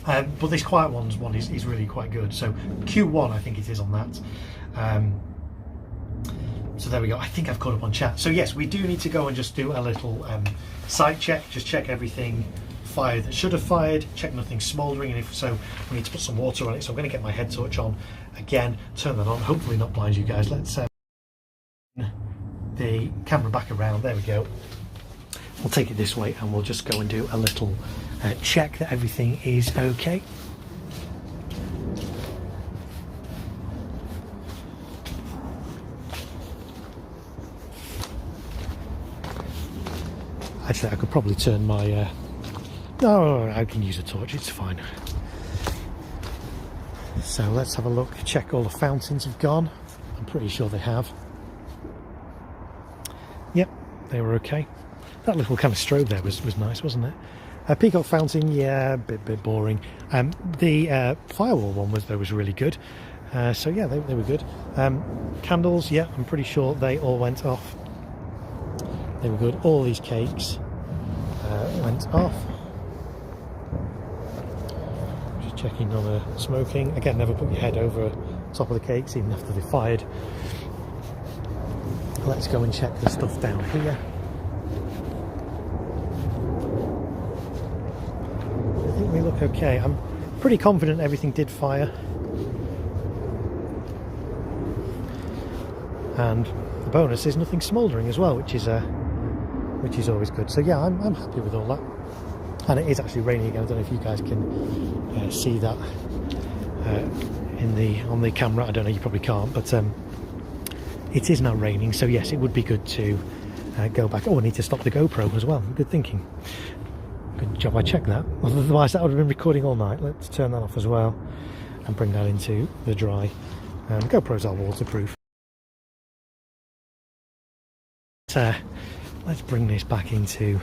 but this Quiet Ones one is really quite good. So Q1 I think it is on that. So there we go. I think I've caught up on chat. So yes, we do need to go and just do a little site check. Just check everything fired that should have fired. Check nothing smouldering, and if so, we need to put some water on it. So I'm going to get my head torch on again. Turn that on. Hopefully not blind you guys. Let's the camera back around. There we go. We'll take it this way, and we'll just go and do a little check that everything is okay. Actually, I could probably turn my... no, I can use a torch, it's fine. So let's have a look, check all the fountains have gone. I'm pretty sure they have. Yep, they were okay. That little kind of strobe there was nice, wasn't it? Peacock fountain, yeah, a bit boring. The firewall one was really good. So yeah, they were good. Candles, yeah, I'm pretty sure they all went off. They were good. All these cakes went off. Just checking on the smoking. Again, never put your head over top of the cakes, even after they're fired. Let's go and check the stuff down here. I think we look okay. I'm pretty confident everything did fire. And the bonus is nothing smouldering as well, which is always good. So yeah, I'm happy with all that. And it is actually raining again. I don't know if you guys can see that on the camera. I don't know, you probably can't, but it is now raining. So yes, it would be good to go back. Oh, I need to stop the GoPro as well. Good thinking. Good job I checked that. Otherwise that would have been recording all night. Let's turn that off as well and bring that into the dry. GoPros are waterproof. Let's bring this back into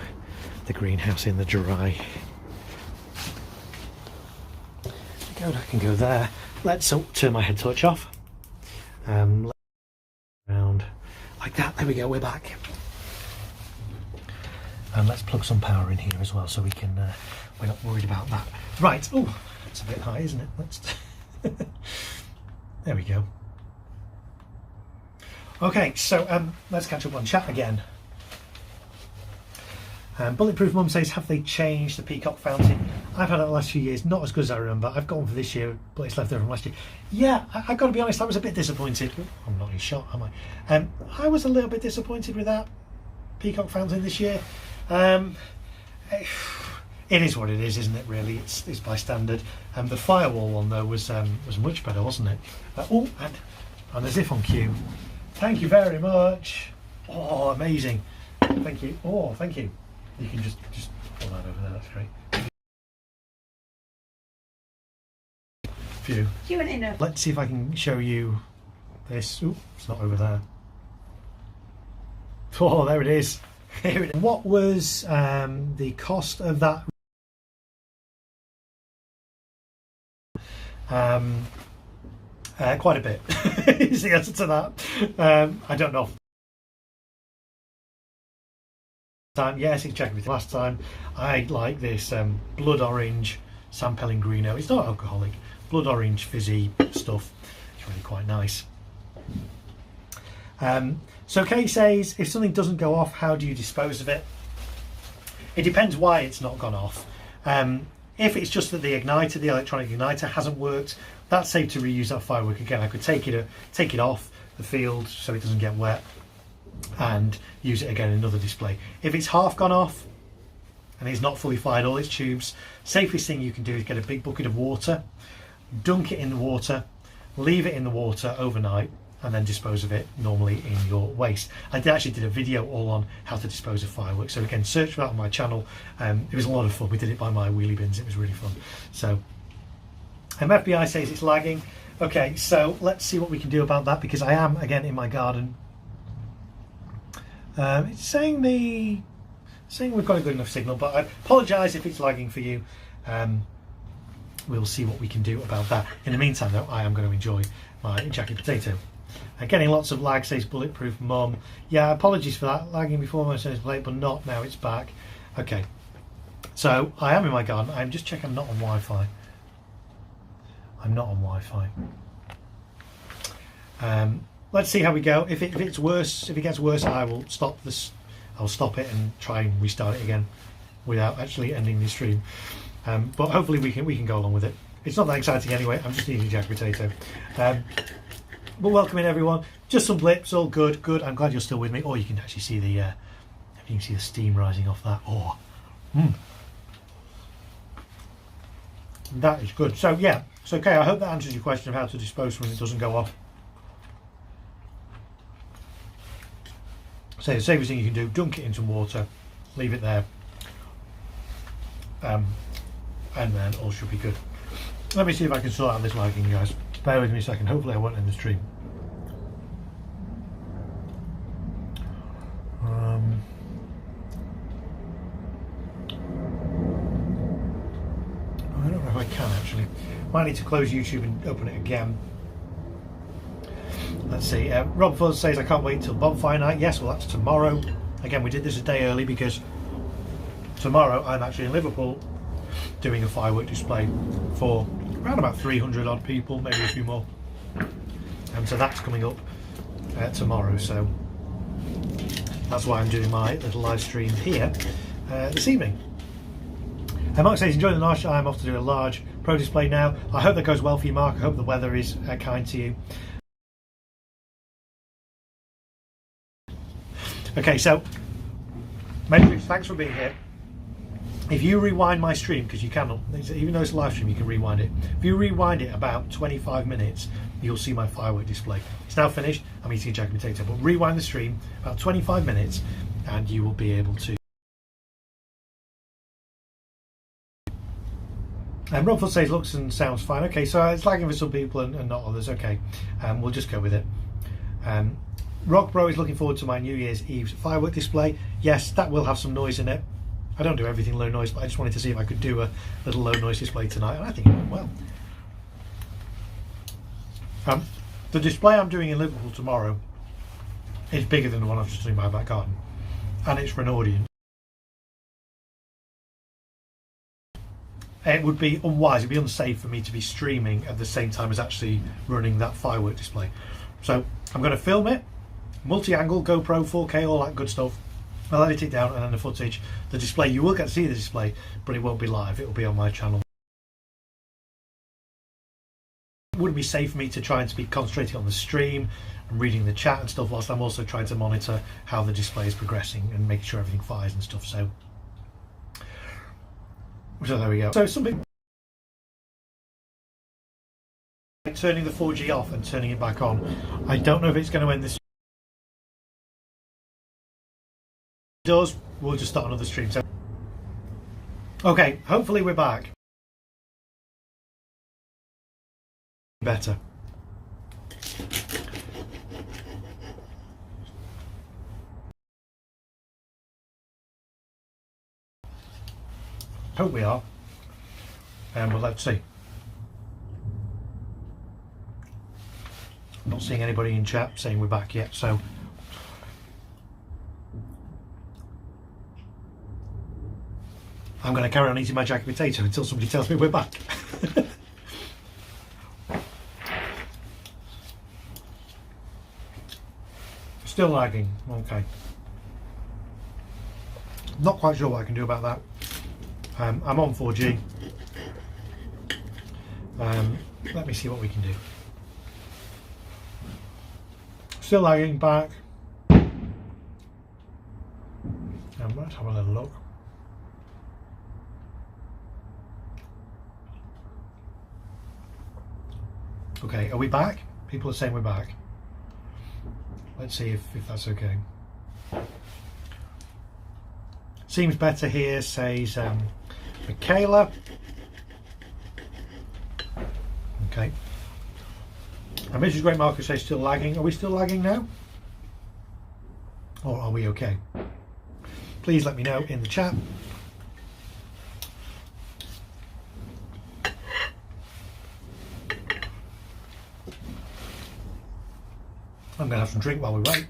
the greenhouse in the dry. That can go there. Let's turn my head torch off. Around like that. There we go. We're back. And let's plug some power in here as well, so we can. We're not worried about that. Right. Oh, it's a bit high, isn't it? Let's. There we go. Okay, so let's catch up on chat again. Bulletproof Mum says, have they changed the peacock fountain? I've had it the last few years, not as good as I remember. I've got one for this year, but it's left over from last year. Yeah, I've got to be honest, I was a bit disappointed. I'm not in shot, am I? I was a little bit disappointed with that peacock fountain this year. It is what it is, isn't it, really? It's by standard. The firewall one, though, was much better, wasn't it? Oh, and as if on cue. Thank you very much. Oh, amazing. Thank you. Oh, thank you. You can just pull that over there, that's great. Phew. Let's see if I can show you this. Ooh, it's not over there. Oh, there it is. Here it is. What was the cost of that? Quite a bit is the answer to that. I don't know. Yes, it's checked with last time. I like this blood orange San Pellegrino. It's not alcoholic, blood orange fizzy stuff. It's really quite nice. So Kate says, if something doesn't go off, how do you dispose of it? It depends why it's not gone off. If it's just that the igniter, the electronic igniter, hasn't worked, that's safe to reuse that firework again. I could take it off the field so it doesn't get wet and use it again in another display. If it's half gone off and it's not fully fired all its tubes, safest thing you can do is get a big bucket of water, dunk it in the water, leave it in the water overnight, and then dispose of it normally in your waste. I actually did a video all on how to dispose of fireworks, so again, search for that on my channel. It was a lot of fun. We did it by my wheelie bins. It was really fun. So FBI says it's lagging. Okay, so let's see what we can do about that, because I am again in my garden. It's saying we've got a good enough signal, but I apologise if it's lagging for you. We'll see what we can do about that. In the meantime, though, I am going to enjoy my jacket potato. Getting lots of lag, says Bulletproof Mum. Yeah, apologies for that. Lagging before my son's plate, but not now. It's back. Okay, so I am in my garden. I'm just checking I'm not on Wi-Fi. I'm not on Wi-Fi. Let's see how we go. If it gets worse, I will stop this. I'll stop it and try and restart it again without actually ending the stream. But hopefully we can go along with it. It's not that exciting anyway. I'm just eating a jack potato. But welcome in, everyone. Just some blips, all good. Good. I'm glad you're still with me. Oh, you can actually see the steam rising off that. Oh, that is good. So yeah, it's okay. I hope that answers your question of how to dispose when it doesn't go off. So the safest thing you can do: dunk it in some water, leave it there, and then all should be good. Let me see if I can sort out this lagging, guys. Bear with me a second. Hopefully I won't end the stream. I don't know if I can actually. Might need to close YouTube and open it again. Let's see. Rob Fuzz says I can't wait till Bonfire Night. Yes, well that's tomorrow. Again, we did this a day early because tomorrow I'm actually in Liverpool doing a firework display for around about 300 odd people, maybe a few more. And so that's coming up tomorrow. So that's why I'm doing my little live stream here this evening. Mark says, enjoy the night. I'm off to do a large pro display now. I hope that goes well for you, Mark. I hope the weather is kind to you. Okay, so Matrix, thanks for being here. If you rewind my stream, because you cannot, even though it's a live stream, you can rewind it. If you rewind it about 25 minutes, you'll see my firework display. It's now finished. I'm eating a jack potato, but rewind the stream about 25 minutes and you will be able to. And Rob says looks and sounds fine. Okay, so it's lagging for some people and not others. Okay, we'll just go with it. Rock Bro is looking forward to my New Year's Eve firework display. Yes, that will have some noise in it. I don't do everything low noise, but I just wanted to see if I could do a little low noise display tonight, and I think it went well. The display I'm doing in Liverpool tomorrow is bigger than the one I've just done in my back garden, and it's for an audience. It would be unwise, it'd be unsafe for me to be streaming at the same time as actually running that firework display. So I'm going to film it, multi-angle, GoPro, 4K, all that good stuff. I'll edit it down, and then the footage, the display, you will get to see the display, but it won't be live, it will be on my channel. It wouldn't be safe for me to try and be concentrating on the stream and reading the chat and stuff, whilst I'm also trying to monitor how the display is progressing and making sure everything fires and stuff. So there we go. So some people turning the 4G off and turning it back on. I don't know if it's going to end this. If it does, we'll just start another stream. So okay, hopefully we're back. Better. Hope we are. But let's see. I'm not seeing anybody in chat saying we're back yet, so I'm going to carry on eating my jacket potato until somebody tells me we're back. Still lagging. Okay. Not quite sure what I can do about that. I'm on 4G. Let me see what we can do. Still lagging back. Let's have a little look. Okay, are we back? People are saying we're back. Let's see if that's okay. Seems better here, says Michaela. Okay. And Mrs. Great Marko says still lagging. Are we still lagging now? Or are we okay? Please let me know in the chat. I'm going to have some drink while we wait.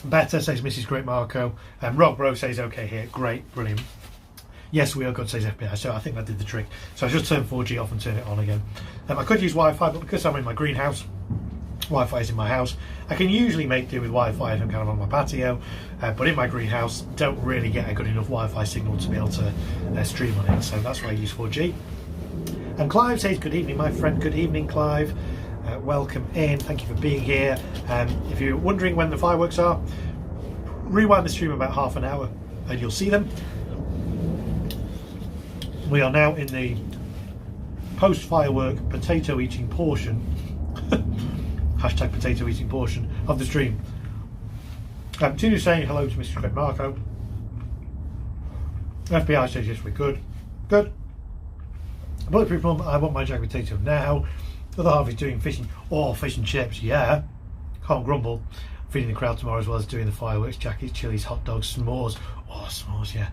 Better, says Mrs. Great Marko. Rob Bro says okay here. Great, brilliant. Yes, we are good, says FBI. So I think that did the trick. So I just turned 4G off and turn it on again. I could use Wi-Fi, but because I'm in my greenhouse, Wi-Fi is in my house. I can usually make do with Wi-Fi if I'm kind of on my patio, but in my greenhouse, don't really get a good enough Wi-Fi signal to be able to stream on it. So that's why I use 4G. And Clive says good evening, my friend. Good evening, Clive. Welcome in. Thank you for being here. If you're wondering when the fireworks are, rewind the stream about half an hour and you'll see them. We are now in the post-firework potato eating portion. Hashtag potato eating portion of the stream. Continue saying hello to Mrs. Great Marko. FBI says yes, we're good. Good. Bulletproof Mum, I want my jagged potato now. The other half is doing fishing or fish and chips. Yeah, can't grumble. Feeding the crowd tomorrow as well as doing the fireworks, jackets, chilies, hot dogs, s'mores. Oh, s'mores, yeah.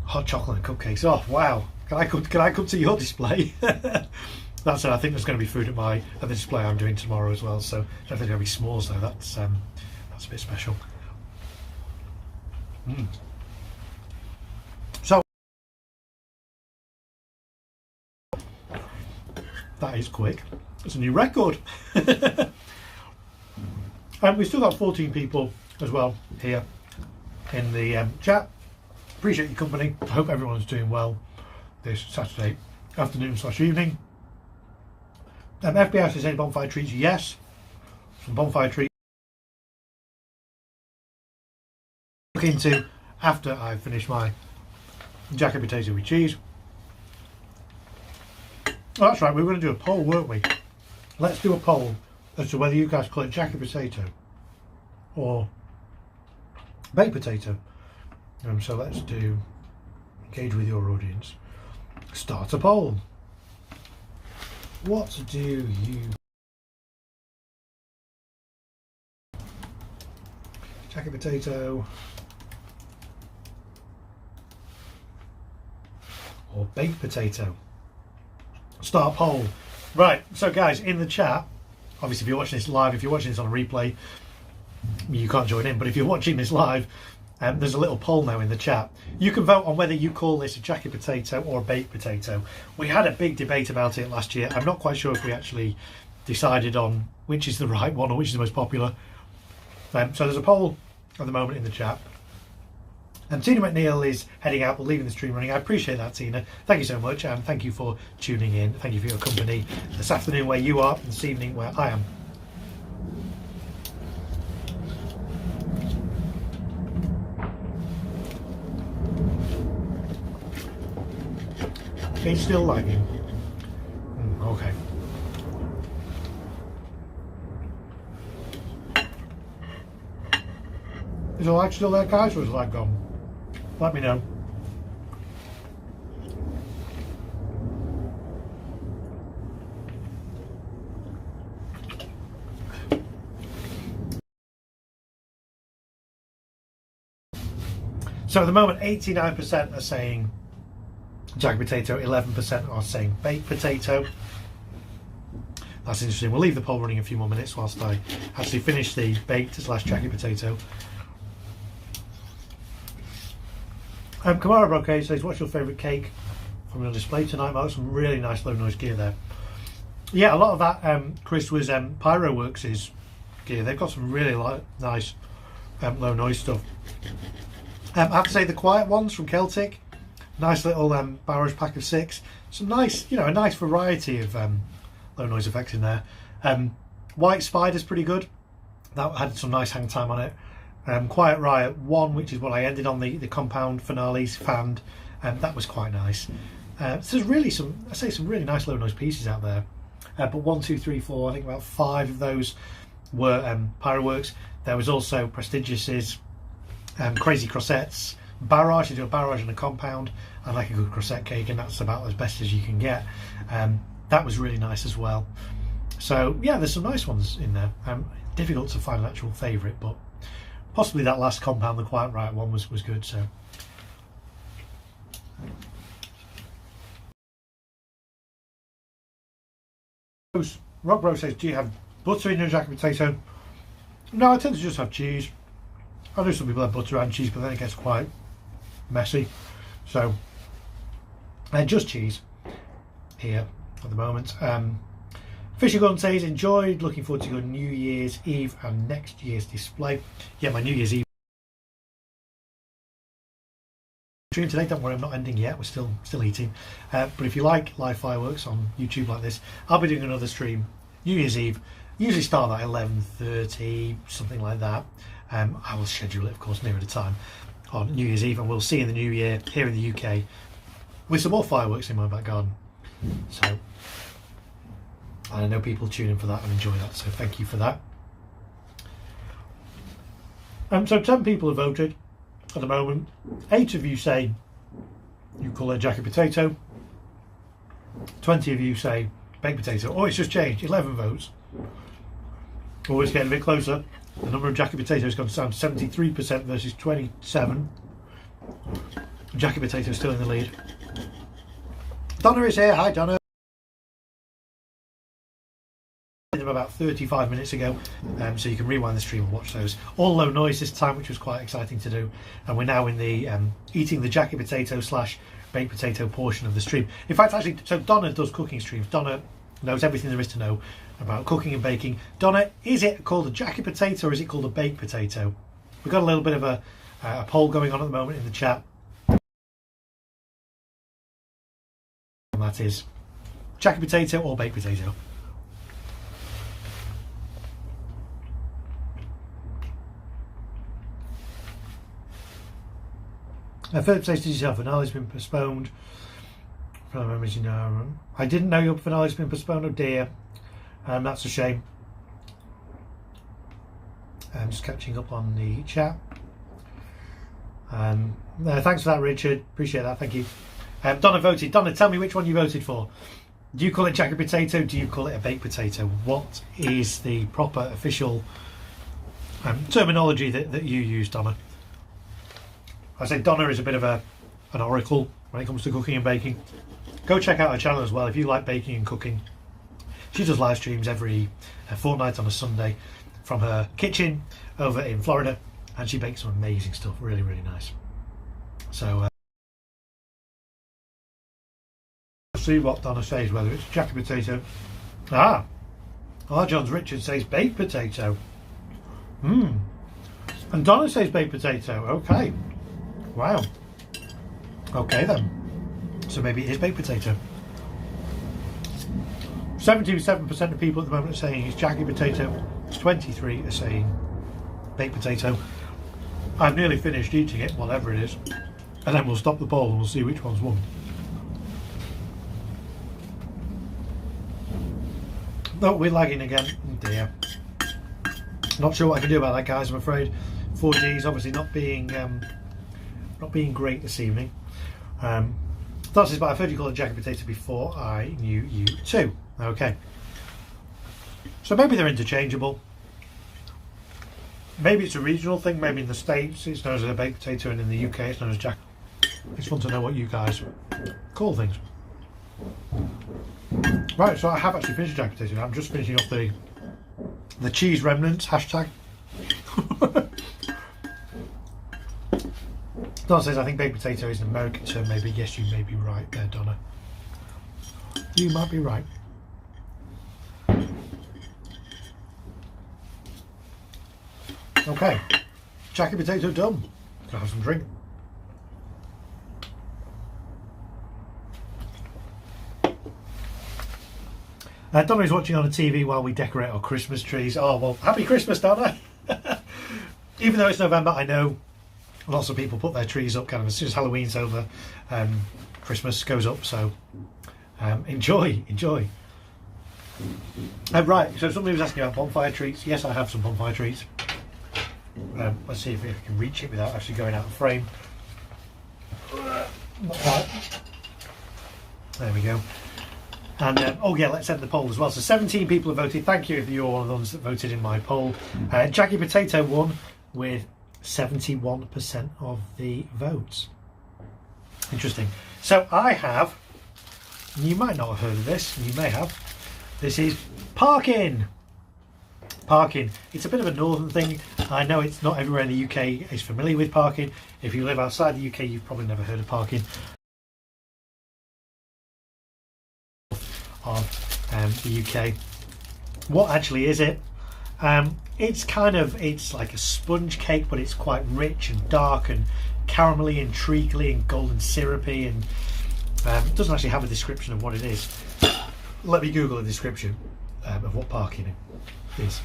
Hot chocolate and cupcakes. Oh wow! Can I come to your display? That's it. I think there's going to be food at the display I'm doing tomorrow as well. So definitely going to be s'mores though. That's a bit special. So that is quick. It's a new record. And we've still got 14 people as well here in the chat. Appreciate your company. I hope everyone's doing well this Saturday afternoon / evening. FBI says any bonfire treats? Yes, some bonfire treats. Look into after I finish my jacket potato with cheese. Oh, that's right. We were going to do a poll, weren't we? Let's do a poll as to whether you guys call it jacket potato or baked potato. So let's do engage with your audience. Start a poll. What do you jacket potato or baked potato? Start poll. Right, so guys, in the chat, obviously if you're watching this live, if you're watching this on a replay, you can't join in, but if you're watching this live, there's a little poll now in the chat. You can vote on whether you call this a jacket potato or a baked potato. We had a big debate about it last year. I'm not quite sure if we actually decided on which is the right one or which is the most popular. So there's a poll at the moment in the chat. And Tina McNeil is heading out, but leaving the stream running. I appreciate that, Tina. Thank you so much, and thank you for tuning in. Thank you for your company this afternoon where you are, and this evening where I am. It's still lagging. Okay. Is the lag still there, guys, or is the lag gone? Let me know. So at the moment, 89% are saying jacket potato, 11% are saying baked potato. That's interesting. We'll leave the poll running a few more minutes whilst I actually finish the baked / jacket potato. Kamara Brocade says, what's your favourite cake from your display tonight, Mark? Some really nice low noise gear there. Yeah, a lot of that, Chris, was Pyroworks' gear. They've got some really nice low noise stuff. I have to say the quiet ones from Celtic, nice little Barrows pack of 6. Some nice, a nice variety of low noise effects in there. White Spider's pretty good. That had some nice hang time on it. Quiet Riot 1, which is what I ended on, the compound finales, found. That was quite nice. So there's really some really nice low noise pieces out there. But 1, 2, 3, 4, I think about 5 of those were Pyroworks. There was also Prestigious's, Crazy Crossettes, Barrage. You do a barrage and a compound. I like a good crossette cake, and that's about as best as you can get. That was really nice as well. So yeah, there's some nice ones in there. Difficult to find an actual favourite, but possibly that last compound, the Quiet Riot one, was good. So. Rock Bro says, do you have butter in your jacket potato? No, I tend to just have cheese. I know some people have butter and cheese, but then it gets quite messy. So, just cheese here at the moment. Fisher Gun says, enjoyed, looking forward to your New Year's Eve and next year's display. Yeah, my New Year's Eve stream today, don't worry, I'm not ending yet, we're still eating. But if you like live fireworks on YouTube like this, I'll be doing another stream New Year's Eve, usually start at 11:30, something like that. I will schedule it, of course, nearer the time on New Year's Eve, and we'll see in the new year here in the UK with some more fireworks in my back garden. So I know people tune in for that and enjoy that, so thank you for that. So 10 people have voted at the moment. 8 of you say you call it jacket potato. 20 of you say baked potato. Oh, it's just changed. 11 votes. Always getting a bit closer. The number of jacket potatoes gone down to 73% versus 27. Jacket potato still in the lead. Donna is here. Hi, Donna. About 35 minutes ago, so you can rewind the stream and watch those. All low noise this time, which was quite exciting to do, and we're now in the eating the jacket potato / baked potato portion of the stream. In fact, actually, so Donna does cooking streams. Donna knows everything there is to know about cooking and baking. Donna, is it called a jacket potato or is it called a baked potato? We've got a little bit of a poll going on at the moment in the chat, and that is jacket potato or baked potato. Philip says, did you say your finale's been postponed? I didn't know your finale's been postponed, oh dear. That's a shame. I'm just catching up on the chat. Thanks for that, Richard. Appreciate that, thank you. Donna voted. Donna, tell me which one you voted for. Do you call it jacket potato? Do you call it a baked potato? What is the proper official terminology that you use, Donna? I say Donna is a bit of an oracle when it comes to cooking and baking. Go check out her channel as well if you like baking and cooking. She does live streams every fortnight on a Sunday from her kitchen over in Florida, and she bakes some amazing stuff, really, really nice. So see what Donna says, whether it's jacket potato. R. John's Richard says baked potato. And Donna says baked potato. Okay. Wow. Okay then. So maybe it is baked potato. 77% of people at the moment are saying it's jacket potato. 23 are saying baked potato. I've nearly finished eating it, whatever it is, and then we'll stop the poll and we'll see which one's won. Oh, we're lagging again. Oh dear. Not sure what I can do about that, guys. I'm afraid 4G is obviously not being great this evening. That's but I've heard you call it jacket potato before I knew you too. Okay. So maybe they're interchangeable. Maybe it's a regional thing. Maybe in the States it's known as a baked potato, and in the UK it's known as jacket. It's fun to know what you guys call things. Right, so I have actually finished jacket potato. I'm just finishing off the cheese remnants, hashtag. Donna says, I think baked potato is an American term, maybe. Yes, you may be right there, Donna. You might be right. Okay, jacket potato done. Gonna have some drink. Donna's watching on the TV while we decorate our Christmas trees. Oh, well, happy Christmas, Donna. even though it's November, I know lots of people put their trees up kind of as soon as Halloween's over. Christmas goes up, so enjoy. Right, so somebody was asking about bonfire treats. Yes, I have some bonfire treats. Let's see if I can reach it without actually going out of frame. Not quite. There we go. And oh yeah, let's end the poll as well. So 17 people have voted. Thank you if you're one of the ones that voted in my poll. Jackie Potato won with 71% of the votes. Interesting. So I have, you might not have heard of this, you may have. This is parking. Parking. It's a bit of a northern thing. I know it's not everywhere in the UK is familiar with parking. If you live outside the UK, you've probably never heard of parking. Of the UK. What actually is it? It's like a sponge cake, but it's quite rich and dark and caramelly and treacly and golden syrupy, and it doesn't actually have a description of what it is. Let me Google a description of what parking is.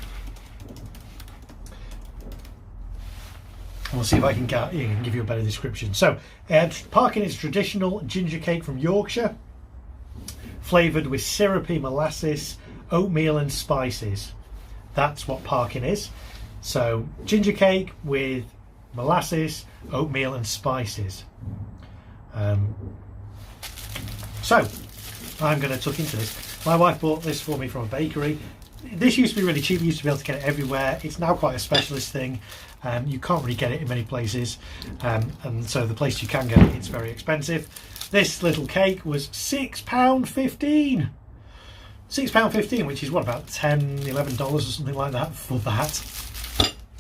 We'll see if I can give you a better description. So, parking is traditional ginger cake from Yorkshire, flavoured with syrupy molasses, oatmeal and spices. That's what parking is. So, ginger cake with molasses, oatmeal and spices. So, I'm going to tuck into this. My wife bought this for me from a bakery. This used to be really cheap. You used to be able to get it everywhere. It's now quite a specialist thing. You can't really get it in many places. And so the place you can get it, it's very expensive. This little cake was £6.15. £6.15, which is what, about $10, $11 or something like that for that.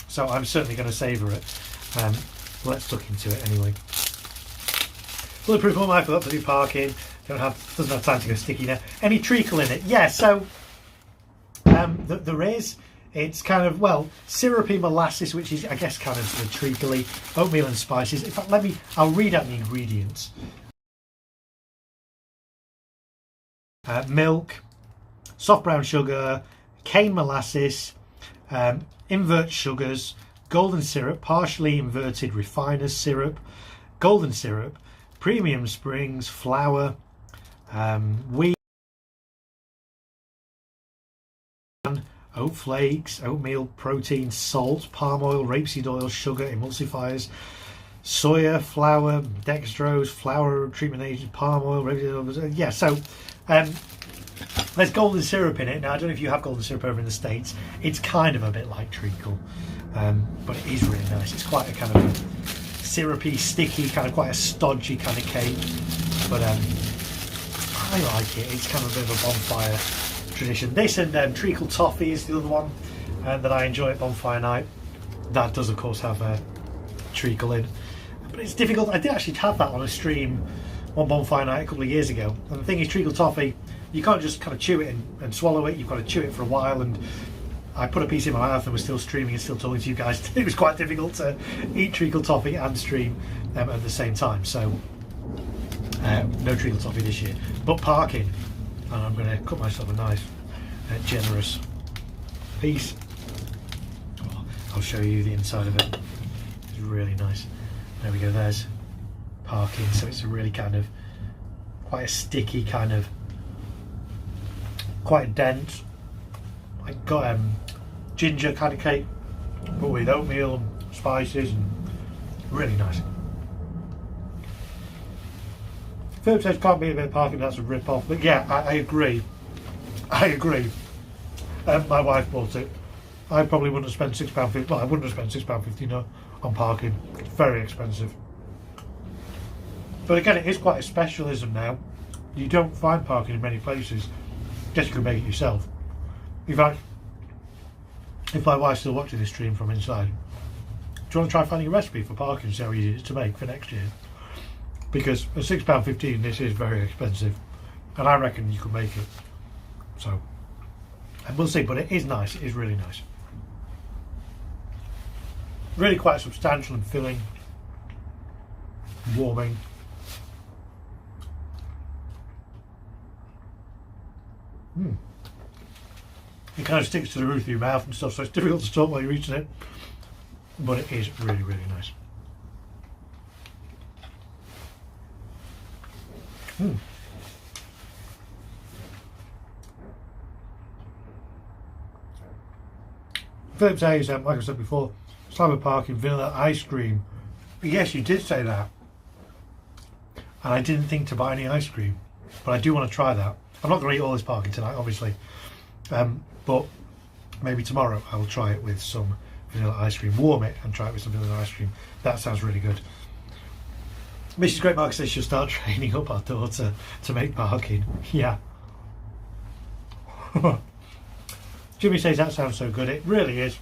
So I'm certainly going to savour it. Let's look into it anyway. Bulletproof on my forgot to do parking. Doesn't have time to go sticky now. Any treacle in it? Yeah, so there is. It's kind of, well, syrupy molasses, which is, I guess, kind of the treacly, oatmeal and spices. In fact, I'll read out the ingredients. Milk, soft brown sugar, cane molasses, invert sugars, golden syrup, partially inverted refiner's syrup, golden syrup, premium springs, flour, wheat, oat flakes, oatmeal, protein, salt, palm oil, rapeseed oil, sugar, emulsifiers, soya, flour, dextrose, flour treatment agent, palm oil, rapeseed oil. Yeah, so there's golden syrup in it. Now, I don't know if you have golden syrup over in the States. It's kind of a bit like treacle, but it is really nice. It's quite a kind of a syrupy, sticky, kind of quite a stodgy kind of cake. But I like it. It's kind of a bit of a bonfire tradition. This and treacle toffee is the other one that I enjoy at Bonfire Night. That does, of course, have treacle in. But it's difficult. I did actually have that on a stream on Bonfire Night a couple of years ago. And the thing is, treacle toffee, you can't just kind of chew it and swallow it. You've got to chew it for a while. And I put a piece in my mouth and was still streaming and still talking to you guys. It was quite difficult to eat treacle toffee and stream at the same time. So no treacle toffee this year. But parking. And I'm going to cut myself a nice, generous piece. Oh, I'll show you the inside of it. It's really nice. There we go. There's parking. So it's a really kind of quite a sticky kind of, quite dense. I got ginger kind of cake, but with oatmeal and spices, and really nice. Philip says can't be a bit of parking, that's a rip off. But yeah, I agree. My wife bought it. I probably wouldn't have spent £6.50. Well, I wouldn't have spent £6.50 on parking. It's very expensive. But again, it is quite a specialism now. You don't find parking in many places. Guess you can make it yourself. In fact, if my wife's still watching this stream from inside, do you want to try finding a recipe for parking and see how easy it is to make for next year? Because at £6.15 this is very expensive, and I reckon you could make it. So, and we'll see, but it is nice. It is really nice. Really quite substantial and filling, warming. It kind of sticks to the roof of your mouth and stuff, so it's difficult to talk while you're eating it. but it is really, really nice. Philip says, like I said before, slab of parking, vanilla ice cream. Yes, you did say that. And I didn't think to buy any ice cream, but I do want to try that. I'm not going to eat all this parking tonight, obviously, but maybe tomorrow I will try it with some vanilla ice cream. Warm it and try it with some vanilla ice cream. That sounds really good. Mrs. Great Marko says she'll start training up our daughter to make parking. Yeah. Jimmy says that sounds so good. It really is.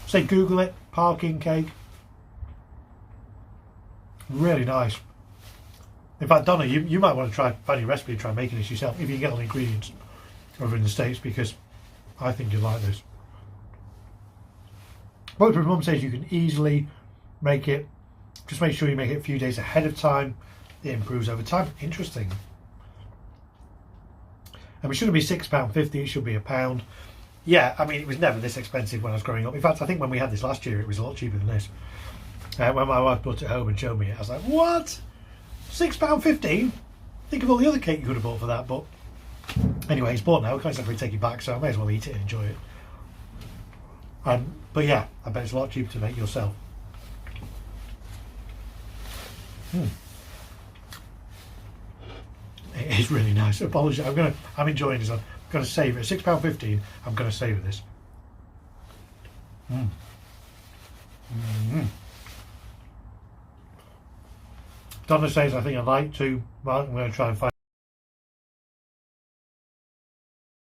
Say Google it. Parking cake. Really nice. In fact, Donna, you might want to find your recipe and try making this yourself if you get all the ingredients over in the States, because I think you'd like this. Bulletproof Mum says you can easily make it. Just make sure you make it a few days ahead of time. It improves over time. Interesting. And it shouldn't be £6.50, it should be £1. Yeah, I mean, it was never this expensive when I was growing up. In fact, I think when we had this last year, it was a lot cheaper than this. When my wife brought it home and showed me it, I was like, what? £6.50? Think of all the other cake you could have bought for that. But anyway, it's bought now. We can't exactly take it back, so I may as well eat it and enjoy it. But yeah, I bet it's a lot cheaper to make yourself. It is really nice. Apologies. I'm enjoying this. I'm going to savour it. £6.15. I'm going to savour this. Donna says, I think I'd like to. Well, I'm going to try and find.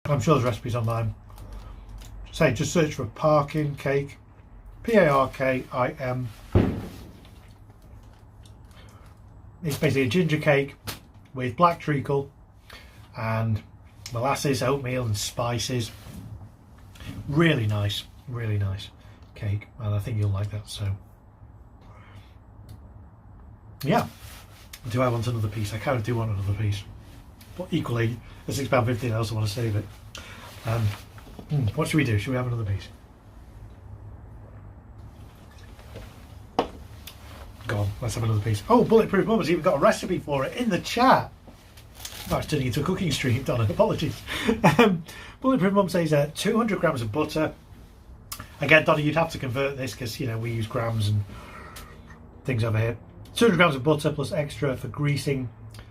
I'm sure there's recipes online. Say, just search for parking cake. Parkim. It's basically a ginger cake with black treacle and molasses, oatmeal and spices. Really nice cake, and I think you'll like that. So yeah, do I want another piece? I kind of do want another piece, but equally at £6.50 I also want to save it. What should we do? Should we have another piece? Go on, let's have another piece. Oh, Bulletproof Mum has even got a recipe for it in the chat. Oh, it's turning into a cooking stream, Donna. Apologies. Bulletproof Mum says 200 grams of butter. Again, Donna, you'd have to convert this because, you know, we use grams and things over here. 200 grams of butter plus extra for greasing.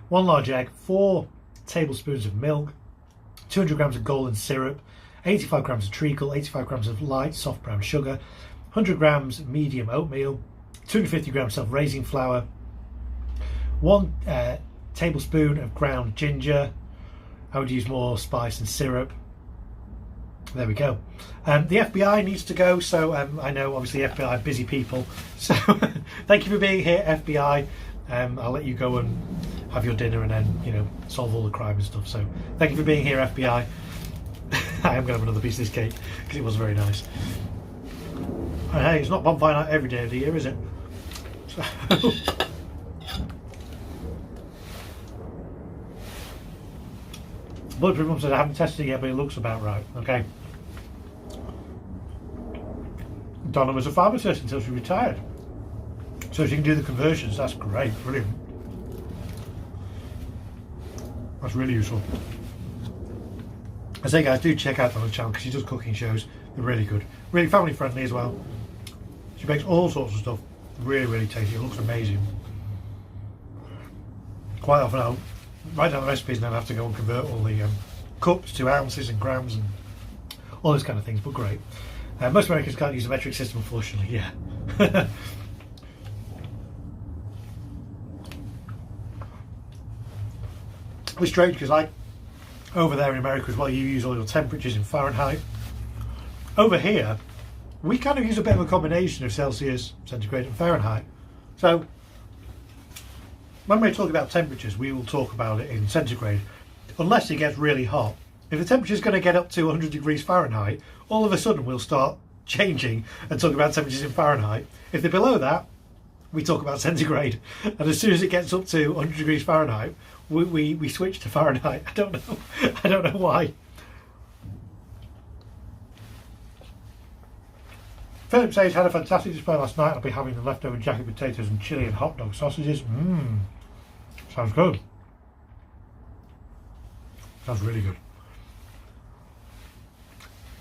1 large egg. 4 tablespoons of milk. 200 grams of golden syrup. 85 grams of treacle. 85 grams of light soft brown sugar. 100 grams medium oatmeal. 250 grams self-raising flour, 1 tablespoon of ground ginger. I would use more spice and syrup. There we go. The FBI needs to go, so I know obviously FBI busy people. So thank you for being here, FBI. I'll let you go and have your dinner and then, you know, solve all the crime and stuff. So thank you for being here, FBI. I am going to have another piece of this cake because it was very nice. And hey, it's not Bonfire Night every day of the year, is it? So Bulletproof Mum said I haven't tested it yet, but it looks about right. Okay. Donna was a pharmacist until she retired, so she can do the conversions. That's great, brilliant. That's really useful. I say, guys, do check out Donna's channel because she does cooking shows. They're really good, really family friendly as well. She makes all sorts of stuff. Really tasty. It looks amazing. Quite often I'll write down the recipes and then I have to go and convert all the cups to ounces and grams and all those kind of things, but great. Most Americans can't use a metric system, unfortunately. Yeah. It's strange because, like, over there in America as well, you use all your temperatures in Fahrenheit. Over here, we kind of use a bit of a combination of Celsius, centigrade and Fahrenheit. So when we talk about temperatures, we will talk about it in centigrade, unless it gets really hot. If the temperature is going to get up to 100 degrees Fahrenheit, all of a sudden we'll start changing and talk about temperatures in Fahrenheit. If they're below that, we talk about centigrade. And as soon as it gets up to 100 degrees Fahrenheit, we switch to Fahrenheit. I don't know why. Philip says, had a fantastic display last night. I'll be having the leftover jacket potatoes and chilli and hot dog sausages. Sounds good. Sounds really good.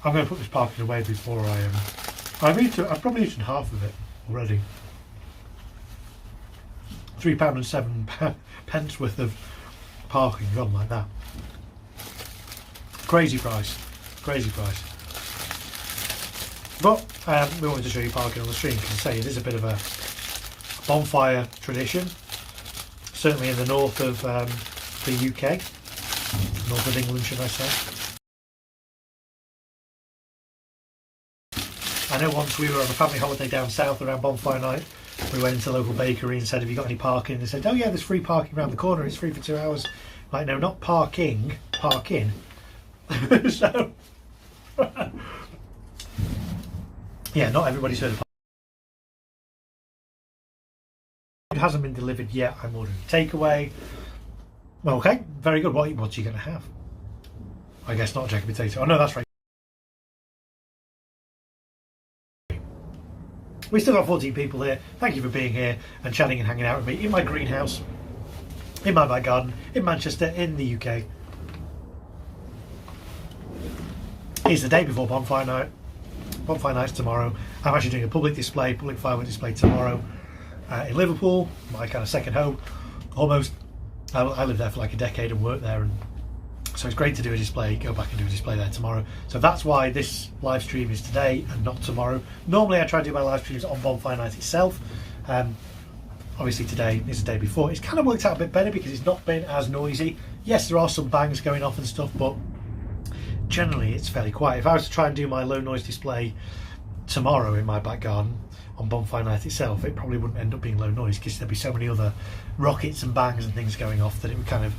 I'm going to put this parking away before I've probably eaten half of it already. £3.07 worth of parking gone like that. Crazy price. Crazy price. But we wanted to show you parking on the stream because I say it is a bit of a bonfire tradition. Certainly in the north of the UK. North of England, should I say. I know once we were on a family holiday down south around Bonfire Night, we went into the local bakery and said, have you got any parking? They said, oh yeah, there's free parking around the corner, it's free for 2 hours. Like, no, not parking, parking. So, yeah, not everybody's heard of parking. It hasn't been delivered yet, I'm ordering takeaway. Okay, very good. What are you going to have? I guess not jacket potato. Oh no, that's right. We still got 14 people here. Thank you for being here and chatting and hanging out with me in my greenhouse, in my back garden, in Manchester, in the UK. It's the day before Bonfire Night. Bonfire Night's tomorrow. I'm actually doing a public fireworks display tomorrow in Liverpool, my kind of second home, almost. I lived there for like a decade and worked there, and so it's great to do a display, go back and do a display there tomorrow. So that's why this live stream is today and not tomorrow. Normally I try to do my live streams on Bonfire Night itself. Obviously today is the day before. It's kind of worked out a bit better because it's not been as noisy. Yes, there are some bangs going off and stuff, but generally it's fairly quiet. If I was to try and do my low noise display tomorrow in my back garden on Bonfire Night itself, it probably wouldn't end up being low noise because there'd be so many other rockets and bangs and things going off that it would kind of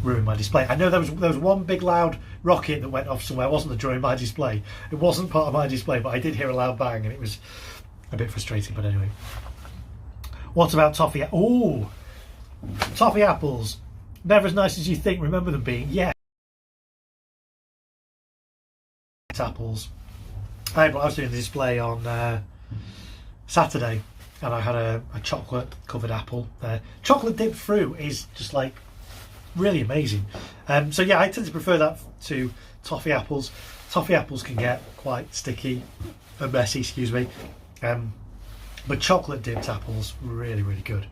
ruin my display. I know there was one big loud rocket that went off somewhere. It wasn't during my display. It wasn't part of my display, but I did hear a loud bang and it was a bit frustrating. But anyway, what about toffee? Oh, toffee apples. Never as nice as you think. Remember them being? Yeah. Apples. I was doing the display on Saturday, and I had a chocolate covered apple. Chocolate dipped fruit is just like really amazing. So yeah, I tend to prefer that to toffee apples. Toffee apples can get quite sticky and messy, excuse me. But chocolate dipped apples, really, really good.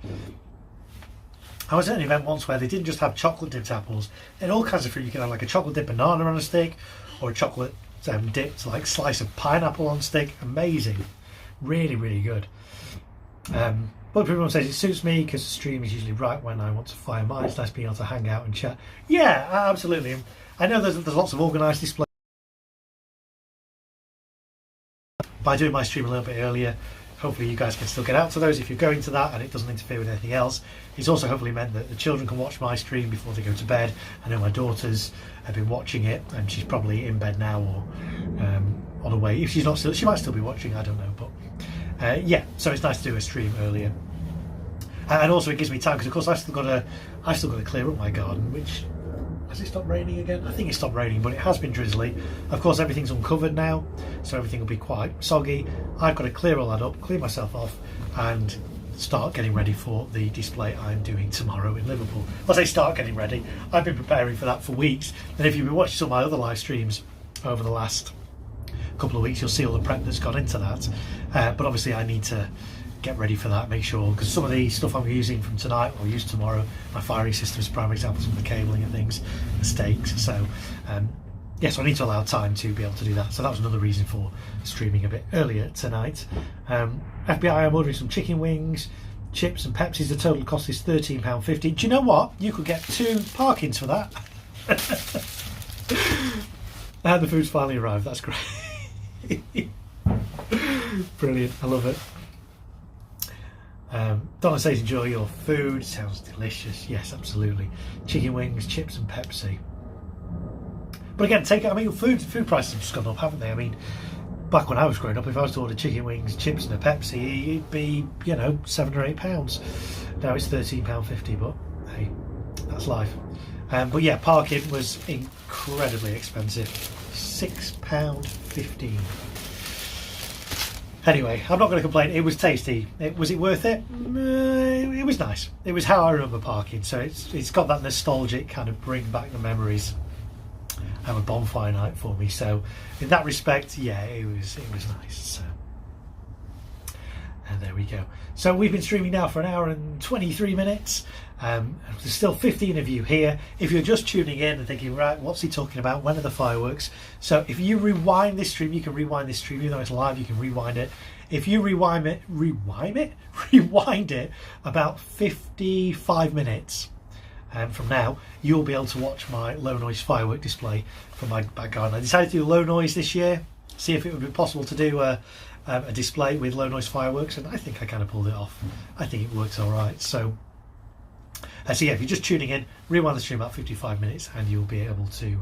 I was at an event once where they didn't just have chocolate dipped apples, they had all kinds of fruit. You can have like a chocolate dipped banana on a stick, or a chocolate dipped like slice of pineapple on stick. Amazing. Really, really good. But everyone says it suits me because the stream is usually right when I want to fire mine. It's nice being able to hang out and chat. Yeah, absolutely. I know there's lots of organised displays. By doing my stream a little bit earlier, hopefully you guys can still get out to those if you're going to that and it doesn't interfere with anything else. It's also hopefully meant that the children can watch my stream before they go to bed. I know my daughter's have been watching it and she's probably in bed now or on her way. If she's not still, she might still be watching, I don't know. But yeah, so it's nice to do a stream earlier. And also it gives me time because of course I've still got to clear up my garden, which has it stopped raining again? I think it stopped raining, but it has been drizzly. Of course everything's uncovered now, so everything will be quite soggy. I've got to clear all that up, clear myself off and start getting ready for the display I'm doing tomorrow in Liverpool. I say start getting ready, I've been preparing for that for weeks, and if you've been watching some of my other live streams over the last couple of weeks, you'll see all the prep that's gone into that. But obviously I need to get ready for that, make sure, because some of the stuff I'm using from tonight I'll use tomorrow. My firing system is prime example, some of the cabling and things, the stakes. So yes, I need to allow time to be able to do that. So that was another reason for streaming a bit earlier tonight. FBI, I'm ordering some chicken wings, chips and Pepsis. The total cost is £13.50. Do you know what? You could get 2 parkings for that. And the food's finally arrived. That's great. Brilliant. I love it. Donna says enjoy your food. Sounds delicious. Yes, absolutely. Chicken wings, chips and Pepsi. But again, take it. I mean, food prices have just gone up, haven't they? I mean, back when I was growing up, if I was to order chicken wings, chips and a Pepsi, it'd be, you know, £7 or £8. Now it's £13.50, but hey, that's life. But yeah, parking was incredibly expensive. £6.15. Anyway, I'm not going to complain. It was tasty. Was it worth it? It was nice. It was how I remember parking. So it's got that nostalgic kind of bring back the memories of a bonfire night for me. So in that respect, yeah, it was nice. So, and there we go. So we've been streaming now for an hour and 23 minutes. There's still 15 of you here. If you're just tuning in and thinking, right, what's he talking about? When are the fireworks? So if you rewind this stream, you can rewind this stream. Even though it's live, you can rewind it. If you rewind it about 55 minutes from now, you'll be able to watch my low noise firework display from my back garden. I decided to do low noise this year, see if it would be possible to do a display with low noise fireworks, and I think I kind of pulled it off. I think it works all right. So yeah, if you're just tuning in, rewind the stream about 55 minutes and you'll be able to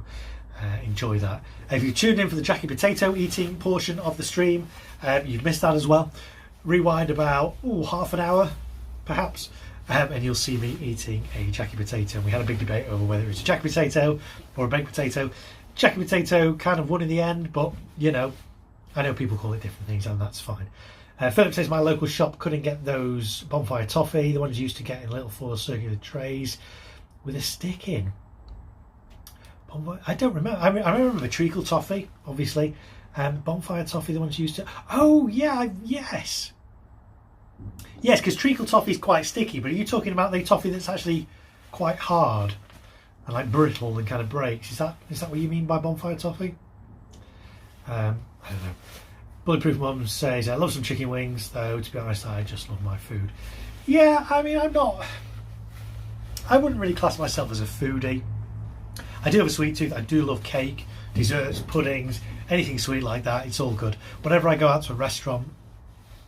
enjoy that. If you tuned in for the Jackie Potato eating portion of the stream, you've missed that as well. Rewind about half an hour perhaps, and you'll see me eating a Jackie Potato. And we had a big debate over whether it's a Jackie Potato or a baked potato. Jackie Potato kind of won in the end, but you know, I know people call it different things and that's fine. Philip says my local shop couldn't get those bonfire toffee, the ones you used to get in little 4 circular trays with a stick in. I don't remember. I remember the treacle toffee, obviously. Bonfire toffee, the ones you used to. Oh yeah, yes, because treacle toffee is quite sticky. But are you talking about the toffee that's actually quite hard and like brittle and kind of breaks? Is that what you mean by bonfire toffee? I don't know. Bulletproof Mum says, I love some chicken wings, though, to be honest, I just love my food. Yeah, I mean, I wouldn't really class myself as a foodie. I do have a sweet tooth. I do love cake, desserts, puddings, anything sweet like that. It's all good. Whenever I go out to a restaurant,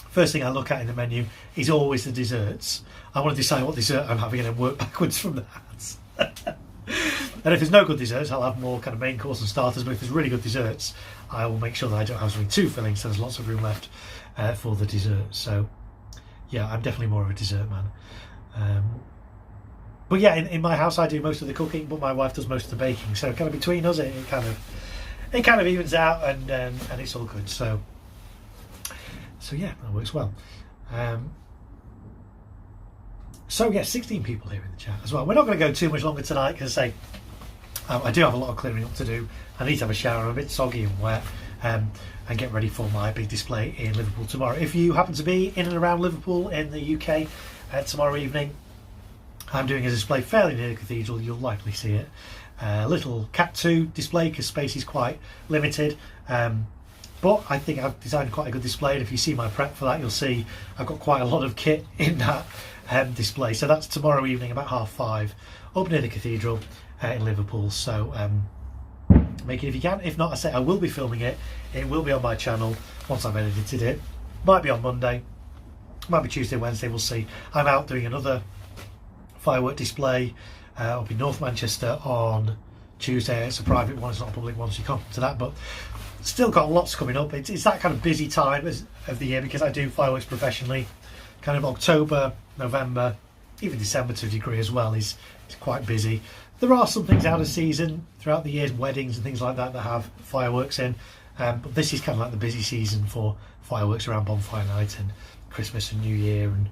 first thing I look at in the menu is always the desserts. I want to decide what dessert I'm having and then work backwards from that. And if there's no good desserts, I'll have more kind of main course and starters. But if there's really good desserts, I will make sure that I don't have something too filling, so there's lots of room left for the dessert. So, yeah, I'm definitely more of a dessert man. But yeah, in my house, I do most of the cooking, but my wife does most of the baking. So, kind of between us, it kind of evens out, and it's all good. So yeah, that works well. So yeah, 16 people here in the chat as well. We're not going to go too much longer tonight because I do have a lot of clearing up to do. I need to have a shower. I'm a bit soggy and wet, and get ready for my big display in Liverpool tomorrow. If you happen to be in and around Liverpool in the UK tomorrow evening, I'm doing a display fairly near the cathedral. You'll likely see it. A little Cat 2 display because space is quite limited. But I think I've designed quite a good display, and if you see my prep for that, you'll see I've got quite a lot of kit in that display. So that's tomorrow evening about 5:30 up near the cathedral in Liverpool. So make it if you can. If not, I say I will be filming it. It will be on my channel once I've edited it. Might be on Monday, might be Tuesday, Wednesday, we'll see. I'm out doing another firework display up in North Manchester on Tuesday. It's a private one, it's not a public one, so you can't come to that, but still got lots coming up. It's that kind of busy time of the year because I do fireworks professionally. Kind of October, November, even December to a degree as well is quite busy. There are some things out of season throughout the years, weddings and things like that have fireworks in, but this is kind of like the busy season for fireworks around Bonfire Night and Christmas and New Year and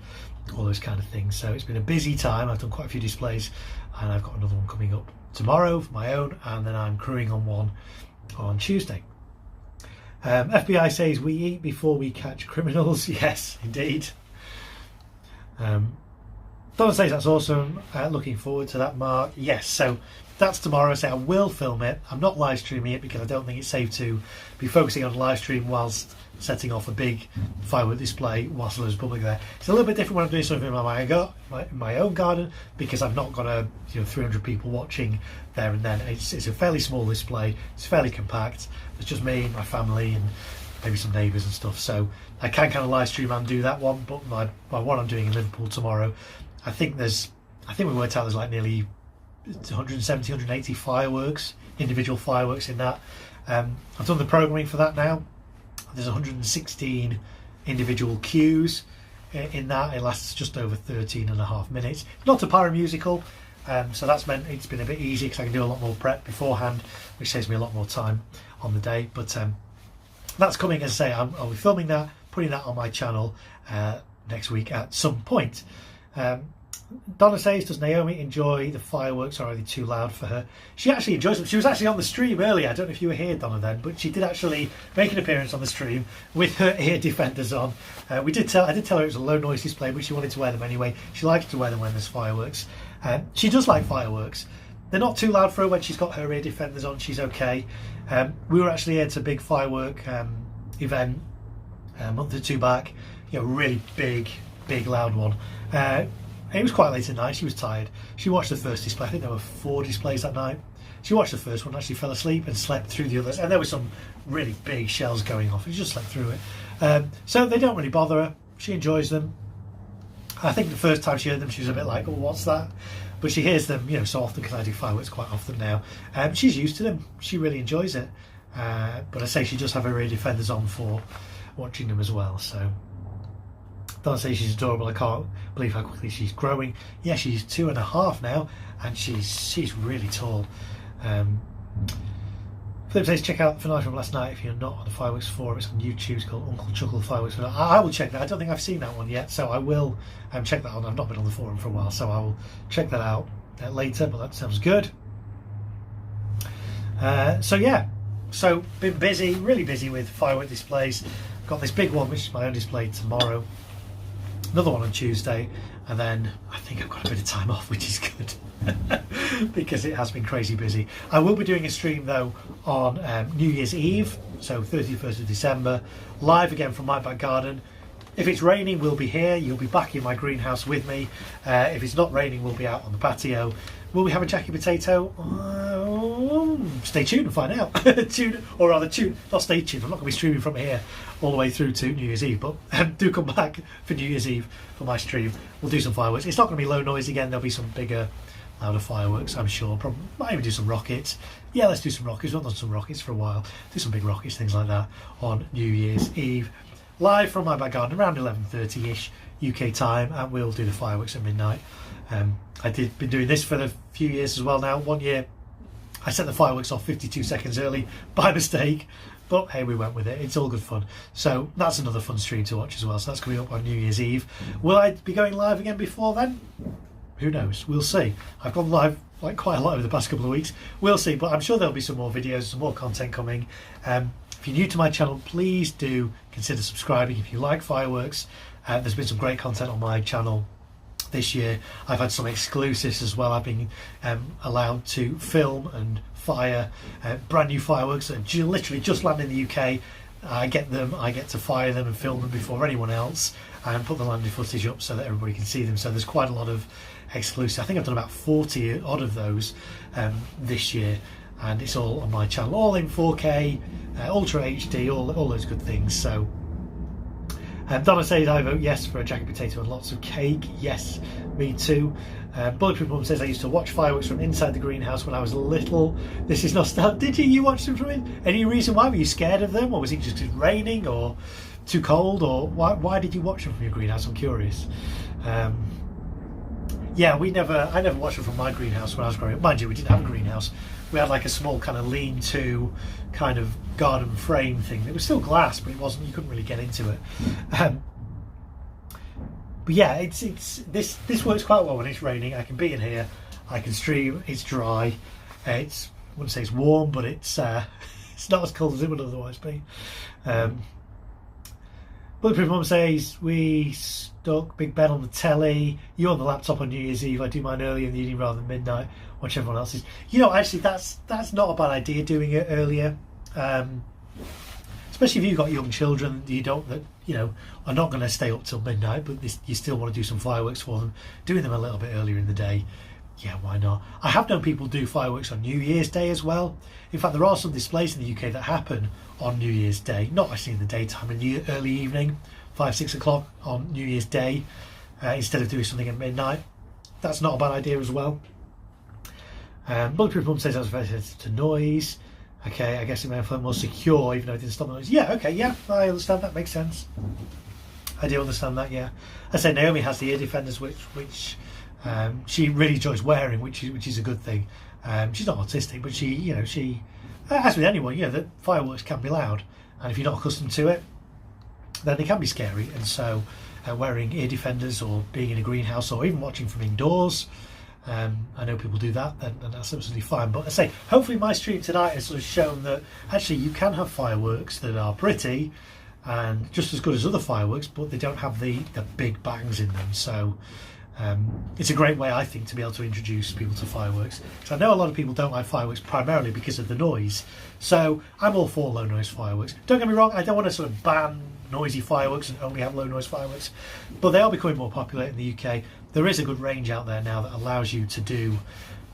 all those kind of things. So it's been a busy time. I've done quite a few displays, and I've got another one coming up tomorrow for my own, and then I'm crewing on one on Tuesday. FBI says we eat before we catch criminals. Yes, indeed. Don says that's awesome. Looking forward to that, Mark. Yes, so that's tomorrow. So I will film it. I'm not live streaming it because I don't think it's safe to be focusing on live stream whilst setting off a big firework display whilst there's public there. It's a little bit different when I'm doing something in my own garden because I've not got 300 people watching there and then. It's a fairly small display. It's fairly compact. It's just me, my family, and maybe some neighbours and stuff. So I can kind of live stream and do that one. But my one I'm doing in Liverpool tomorrow, I think we worked out there's like nearly 170, 180 fireworks, individual fireworks in that. I've done the programming for that now. There's 116 individual cues in that. It lasts just over 13.5 minutes. Not a pyro musical, so that's meant it's been a bit easy because I can do a lot more prep beforehand, which saves me a lot more time on the day. But that's coming, as I say, I'll be filming that putting that on my channel next week at some point. Donna says, does Naomi enjoy the fireworks, or are they too loud for her? She actually enjoys them. She was actually on the stream earlier. I don't know if you were here, Donna, then, but she did actually make an appearance on the stream with her ear defenders on. I did tell her it was a low noise display, but she wanted to wear them anyway. She likes to wear them when there's fireworks. She does like fireworks. They're not too loud for her when she's got her ear defenders on. She's okay. We were actually at a big firework event a month or two back. Really big, loud one. It was quite late at night. She was tired. She watched the first display. I think there were 4 displays that night. She watched the first one, actually fell asleep and slept through the others. And there were some really big shells going off. And she just slept through it. So they don't really bother her. She enjoys them. I think the first time she heard them, she was a bit like, oh, what's that? But she hears them, so often, because I do fireworks quite often now. She's used to them. She really enjoys it. But I say she does have her ear defenders on for watching them as well. So Donna says she's adorable. I can't believe how quickly she's growing. Yeah, she's 2.5 now, and she's really tall. Philip says, check out the finale from last night if you're not on the fireworks forum. It's on YouTube. It's called Uncle Chuckle Fireworks. I will check that. I don't think I've seen that one yet, so I will check that out. I've not been on the forum for a while, so I will check that out later, but that sounds good. So yeah, so been busy, really busy with firework displays. Got this big one, which is my own display tomorrow. Another one on Tuesday, and then I think I've got a bit of time off, which is good because it has been crazy busy. I will be doing a stream though on New Year's Eve, so 31st of December, live again from my back garden. If it's raining, we'll be here. You'll be back in my greenhouse with me. If it's not raining, we'll be out on the patio. Will we have a Jackie Potato? Stay tuned and find out. Not stay tuned. I'm not going to be streaming from here all the way through to New Year's Eve, but do come back for New Year's Eve for my stream. We'll do some fireworks. It's not going to be low noise again. There'll be some bigger, louder fireworks, I'm sure. Probably might even do some rockets. Yeah, let's do some rockets. We've not done some rockets for a while. Do some big rockets, things like that on New Year's Eve. Live from my back garden around 11:30ish UK time, and we'll do the fireworks at midnight. I've been doing this for a few years as well now. One year I set the fireworks off 52 seconds early by mistake, but hey, we went with it. It's all good fun. So that's another fun stream to watch as well. So that's coming up on New Year's Eve. Will I be going live again before then? Who knows? We'll see. I've gone live quite a lot over the past couple of weeks. We'll see, but I'm sure there'll be some more videos, some more content coming. If you're new to my channel, please do consider subscribing if you like fireworks. There's been some great content on my channel this year. I've had some exclusives as well. I've been allowed to film and fire brand new fireworks that literally just landed in the UK. I get to fire them and film them before anyone else, and put the landing footage up so that everybody can see them. So there's quite a lot of exclusive. I think I've done about 40 odd of those this year, and it's all on my channel, all in 4K, Ultra HD, all those good things. So Donna says, I vote yes for a Jackie Potato and lots of cake. Yes, me too. Bulletproof Mum says, I used to watch fireworks from inside the greenhouse when I was little. This is nostalgia. Did you watch them from in? Any reason why? Were you scared of them, or was it just raining, or too cold, or why did you watch them from your greenhouse? I'm curious. Yeah, I never watched them from my greenhouse when I was growing up. Mind you, we didn't have a greenhouse. We had like a small kind of lean-to kind of garden frame thing. It was still glass, but it wasn't. You couldn't really get into it. But yeah, this works quite well when it's raining. I can be in here. I can stream. It's dry. I wouldn't say it's warm, but it's it's not as cold as it would otherwise be. Bulletproof Mum says, we stuck Big Ben on the telly. You on the laptop on New Year's Eve. I do mine early in the evening rather than midnight. Watch everyone else's. Actually, that's not a bad idea, doing it earlier. Especially if you've got young children, are not going to stay up till midnight, but you still want to do some fireworks for them. Doing them a little bit earlier in the day, yeah, why not? I have known people do fireworks on New Year's Day as well. In fact, there are some displays in the UK that happen on New Year's Day, not actually in the daytime, in the early evening, 5-6 o'clock on New Year's Day, instead of doing something at midnight. That's not a bad idea as well. Bulletproof Mum says I was very sensitive to noise. Okay, I guess it made me feel more secure even though it didn't stop the noise. Yeah, okay, yeah, I understand, that makes sense. I do understand that, yeah. I say Naomi has the ear defenders which she really enjoys wearing, which is a good thing. She's not autistic, but she as with anyone, the fireworks can be loud, and if you're not accustomed to it, then they can be scary. And so wearing ear defenders or being in a greenhouse or even watching from indoors, I know people do that, and that's absolutely fine. But I say, hopefully my stream tonight has sort of shown that actually you can have fireworks that are pretty and just as good as other fireworks, but they don't have the big bangs in them. So it's a great way, I think, to be able to introduce people to fireworks. So I know a lot of people don't like fireworks primarily because of the noise. So I'm all for low noise fireworks. Don't get me wrong, I don't want to sort of ban noisy fireworks and only have low noise fireworks, but they are becoming more popular in the UK. There is a good range out there now that allows you to do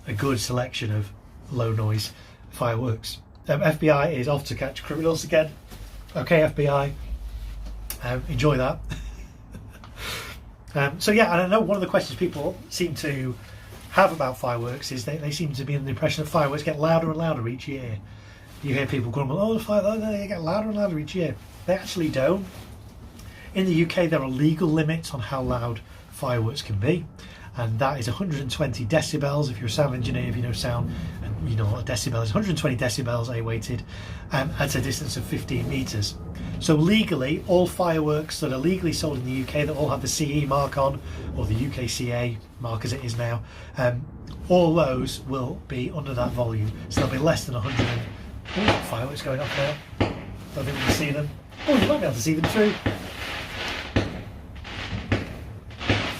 a good selection of low noise fireworks. FBI is off to catch criminals again. Okay, FBI, enjoy that. So yeah, and I know one of the questions people seem to have about fireworks is they seem to be in the impression that fireworks get louder and louder each year. You hear people grumble, oh, they get louder and louder each year. They actually don't. In the UK, there are legal limits on how loud fireworks can be, and that is 120 decibels. If you're a sound engineer, if you know sound, and you know what a decibel is, 120 decibels A-weighted at a distance of 15 metres. So legally, all fireworks that are legally sold in the UK that all have the CE mark on, or the UKCA mark as it is now, all those will be under that volume. So they'll be less than 100. Fireworks going off there. Don't think we can see them. Oh, you might be able to see them too.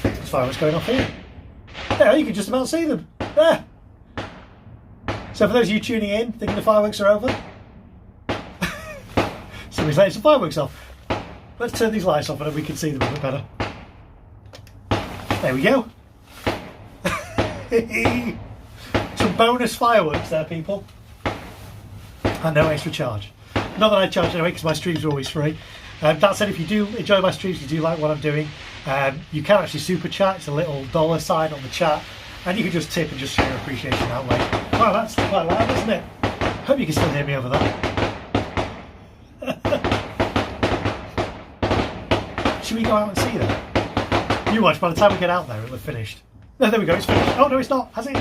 There's fireworks going off here. There, you can just about see them. There. So for those of you tuning in, thinking the fireworks are over, somebody's letting some fireworks off. Let's turn these lights off and then we can see them a bit better. There we go. Some bonus fireworks there, people. And no extra charge. Not that I charge anyway, because my streams are always free. That said, if you do enjoy my streams, you do like what I'm doing, you can actually super chat. It's a little dollar sign on the chat, and you can just tip and just show your appreciation that way. Wow, that's quite loud, isn't it? Hope you can still hear me over that. Should we go out and see that? You watch, by the time we get out there, it'll have finished. No, there we go, it's finished. Oh no, it's not, has it?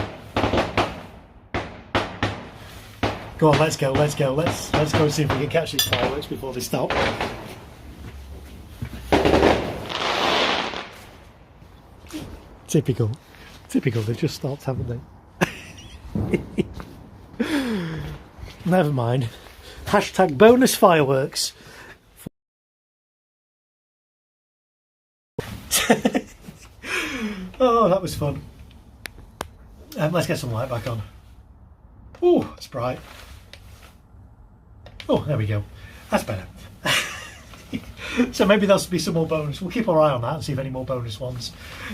Go on, let's go. Let's go and see if we can catch these fireworks before they stop. Typical, they've just stopped, haven't they? Never mind. Hashtag bonus fireworks. Oh, that was fun. Let's get some light back on. Oh, it's bright. Oh, there we go. That's better. So maybe there'll be some more bonus. We'll keep our eye on that and see if any more bonus ones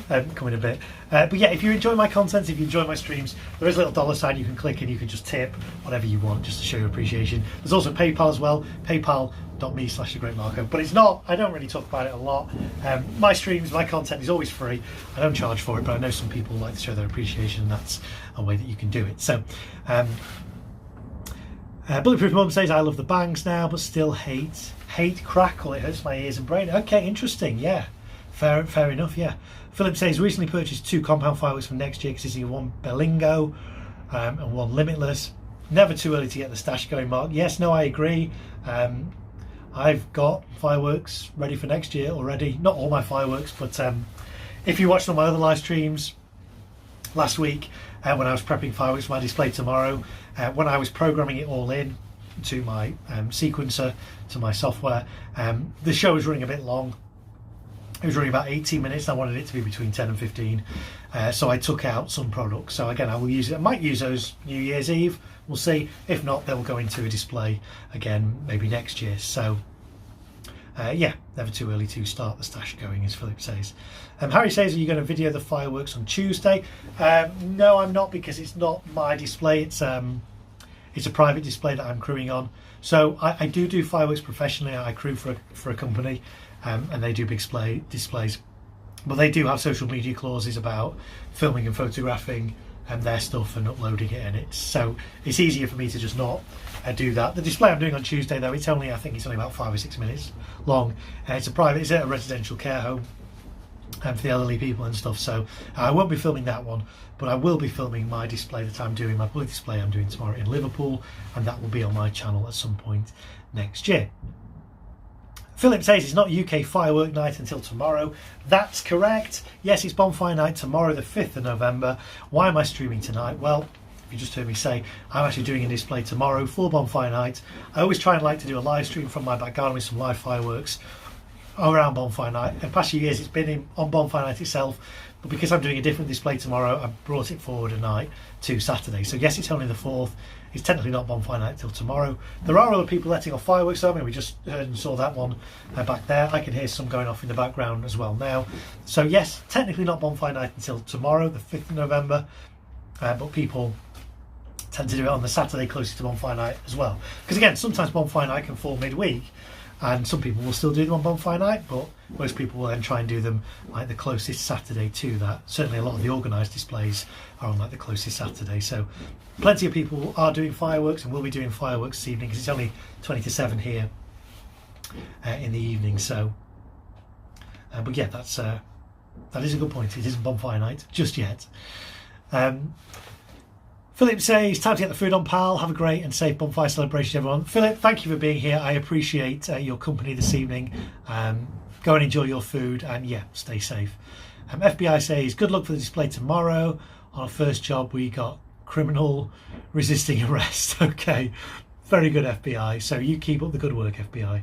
come in a bit. But yeah, if you enjoy my content, if you enjoy my streams, there is a little dollar sign you can click and you can just tip whatever you want just to show your appreciation. There's also PayPal as well, paypal.me/Great Marko. But it's not, I don't really talk about it a lot. My streams, my content is always free. I don't charge for it, but I know some people like to show their appreciation, and that's a way that you can do it. So, Bulletproof Mum says, I love the bangs now, but still hate crackle. It hurts my ears and brain. Okay, interesting. Yeah, fair enough. Yeah. Philip says, recently purchased 2 compound fireworks for next year, consisting of 1 Berlingo and 1 Limitless. Never too early to get the stash going, Mark. Yes, no, I agree. I've got fireworks ready for next year already. Not all my fireworks, but if you watched on my other live streams last week, when I was prepping fireworks for my display tomorrow, when I was programming it all in to my sequencer, to my software, the show was running a bit long. It was running about 18 minutes. I wanted it to be between 10 and 15, so I took out some products. So again, I will use it. I might use those New Year's Eve. We'll see. If not, they'll go into a display again maybe next year. So yeah, never too early to start the stash going, as Philip says. Harry says, are you going to video the fireworks on Tuesday? No, I'm not, because it's not my display. It's a private display that I'm crewing on. So I do fireworks professionally. I crew for a company, and they do big displays. But they do have social media clauses about filming and photographing their stuff and uploading it, and it's easier for me to just not do that. The display I'm doing on Tuesday, though, I think it's only about 5 or 6 minutes long. It's at a residential care home for the elderly people and stuff, so I won't be filming that one, but I will be filming my display that I'm doing, my public display I'm doing tomorrow in Liverpool, and that will be on my channel at some point next year. Philip says it's not UK firework night until tomorrow. That's correct. Yes, it's Bonfire Night tomorrow, the 5th of November. Why am I streaming tonight? Well, if you just heard me say, I'm actually doing a display tomorrow for Bonfire Night. I always try and like to do a live stream from my back garden with some live fireworks around Bonfire Night. In past few years, it's been on Bonfire Night itself, but because I'm doing a different display tomorrow, I brought it forward a night to Saturday. So yes, it's only the 4th. It's technically not Bonfire Night till tomorrow. There are other people letting off fireworks, though. I mean, we just heard and saw that one back there. I can hear some going off in the background as well now. So yes, technically not Bonfire Night until tomorrow, the 5th of November, but people tend to do it on the Saturday closest to Bonfire Night as well. Because again, sometimes Bonfire Night can fall midweek, and some people will still do them on Bonfire Night, but most people will then try and do them like the closest Saturday to that. Certainly a lot of the organised displays are on like the closest Saturday. So plenty of people are doing fireworks and will be doing fireworks this evening, because it's only 20 to 7 here in the evening. So, but yeah, that is a good point. It isn't Bonfire Night just yet. Philip says, time to get the food on, pal. Have a great and safe bonfire celebration, everyone. Philip, thank you for being here. I appreciate your company this evening. Go and enjoy your food, and yeah, stay safe. FBI says, good luck for the display tomorrow. On our first job, we got criminal resisting arrest. Okay, very good, FBI. So you keep up the good work, FBI.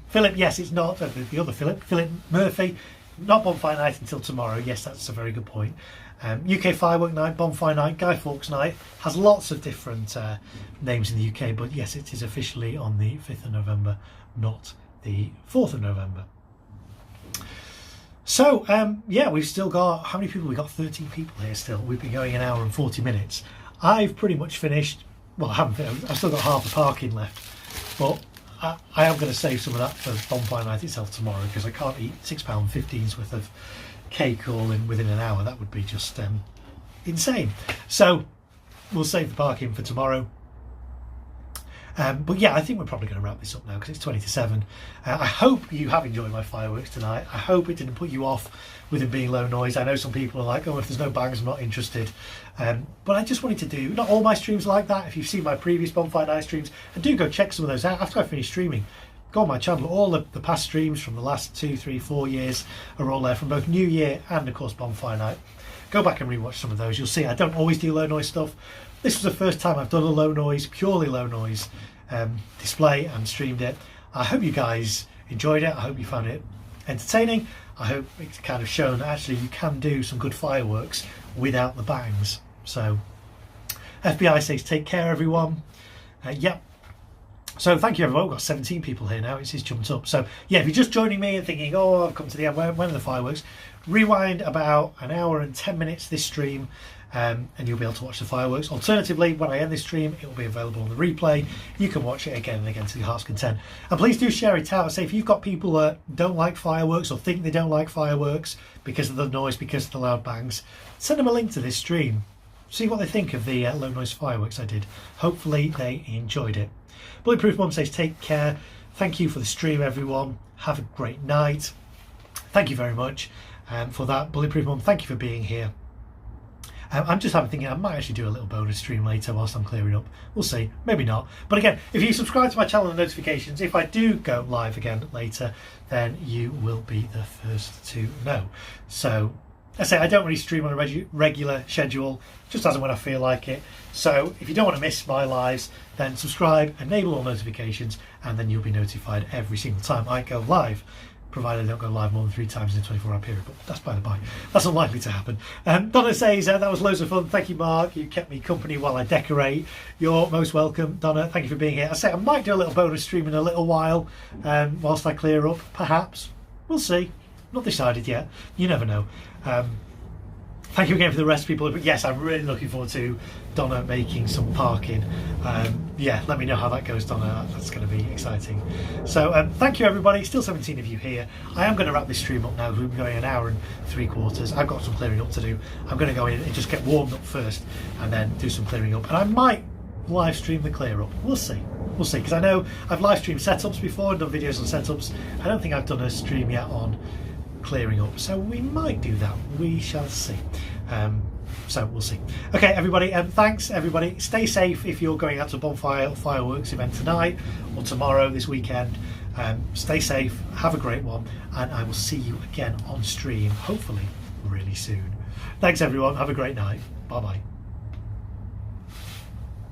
Philip, yes, it's not the other Philip Murphy. Not Bonfire Night until tomorrow. Yes, that's a very good point. UK Firework Night, Bonfire Night, Guy Fawkes Night has lots of different names in the UK, but yes, it is officially on the 5th of November, not the 4th of November. So, yeah, we've still got, how many people? We've got 13 people here still. We've been going an hour and 40 minutes. I've pretty much finished, well, I haven't finished, I've still got half the parking left, but I am going to save some of that for Bonfire Night itself tomorrow, because I can't eat £6.15's worth of cake all within an hour. That would be just insane. So we'll save the parking for tomorrow. But yeah, I think we're probably going to wrap this up now, because it's 20 to 7. I hope you have enjoyed my fireworks tonight. I hope it didn't put you off with it being low noise. I know some people are like, oh, if there's no bangs, I'm not interested. But I just wanted to do, not all my streams like that. If you've seen my previous Bonfire Night streams, and do go check some of those out after I finish streaming. Go on my channel. All the past streams from the last 2, 3, 4 years are all there, from both New Year and, of course, Bonfire Night. Go back and rewatch some of those. You'll see I don't always do low noise stuff. This was the first time I've done a low noise, purely low noise display and streamed it. I hope you guys enjoyed it. I hope you found it entertaining. I hope it's kind of shown that actually you can do some good fireworks without the bangs. So FBI says take care, everyone. Yep. So thank you, everyone. We've got 17 people here now. It's jumped up. So yeah, if you're just joining me and thinking, oh, I've come to the end, when are the fireworks? Rewind about an hour and 10 minutes this stream, and you'll be able to watch the fireworks. Alternatively, when I end this stream, it will be available on the replay. You can watch it again and again to your heart's content. And please do share it out. Say if you've got people that don't like fireworks or think they don't like fireworks because of the noise, because of the loud bangs, send them a link to this stream. See what they think of the low noise fireworks I did. Hopefully they enjoyed it. Bulletproof Mum says take care. Thank you for the stream, everyone. Have a great night. Thank you very much for that. Bulletproof Mum, thank you for being here. I'm just thinking I might actually do a little bonus stream later whilst I'm clearing up. We'll see, maybe not. But again, if you subscribe to my channel and notifications, if I do go live again later, then you will be the first to know. So I say I don't really stream on a regular schedule, just as and when I feel like it. So if you don't want to miss my lives, then subscribe, enable all notifications, and then you'll be notified every single time I go live, provided I don't go live more than 3 times in a 24-hour period, but that's by the by. That's unlikely to happen. Donna says, that was loads of fun. Thank you, Mark. You kept me company while I decorate. You're most welcome, Donna. Thank you for being here. I say I might do a little bonus stream in a little while, whilst I clear up, perhaps. We'll see. Not decided yet. You never know. Thank you again for the recipe, but yes, I'm really looking forward to Donna making some parking. Yeah, let me know how that goes, Donna. That's going to be exciting. So thank you, everybody. Still 17 of you here. I am going to wrap this stream up now. We've been going an hour and 3/4. I've got some clearing up to do. I'm going to go in and just get warmed up first, and then do some clearing up. And I might live stream the clear up. We'll see. We'll see, because I know I've live streamed setups before and done videos on setups. I don't think I've done a stream yet on clearing up, so we might do that. We shall see. So we'll see. Okay, everybody, thanks, everybody. Stay safe if you're going out to a bonfire or fireworks event tonight or tomorrow, this weekend. Stay safe, have a great one, and I will see you again on stream, hopefully really soon. Thanks, everyone. Have a great night. Bye-bye.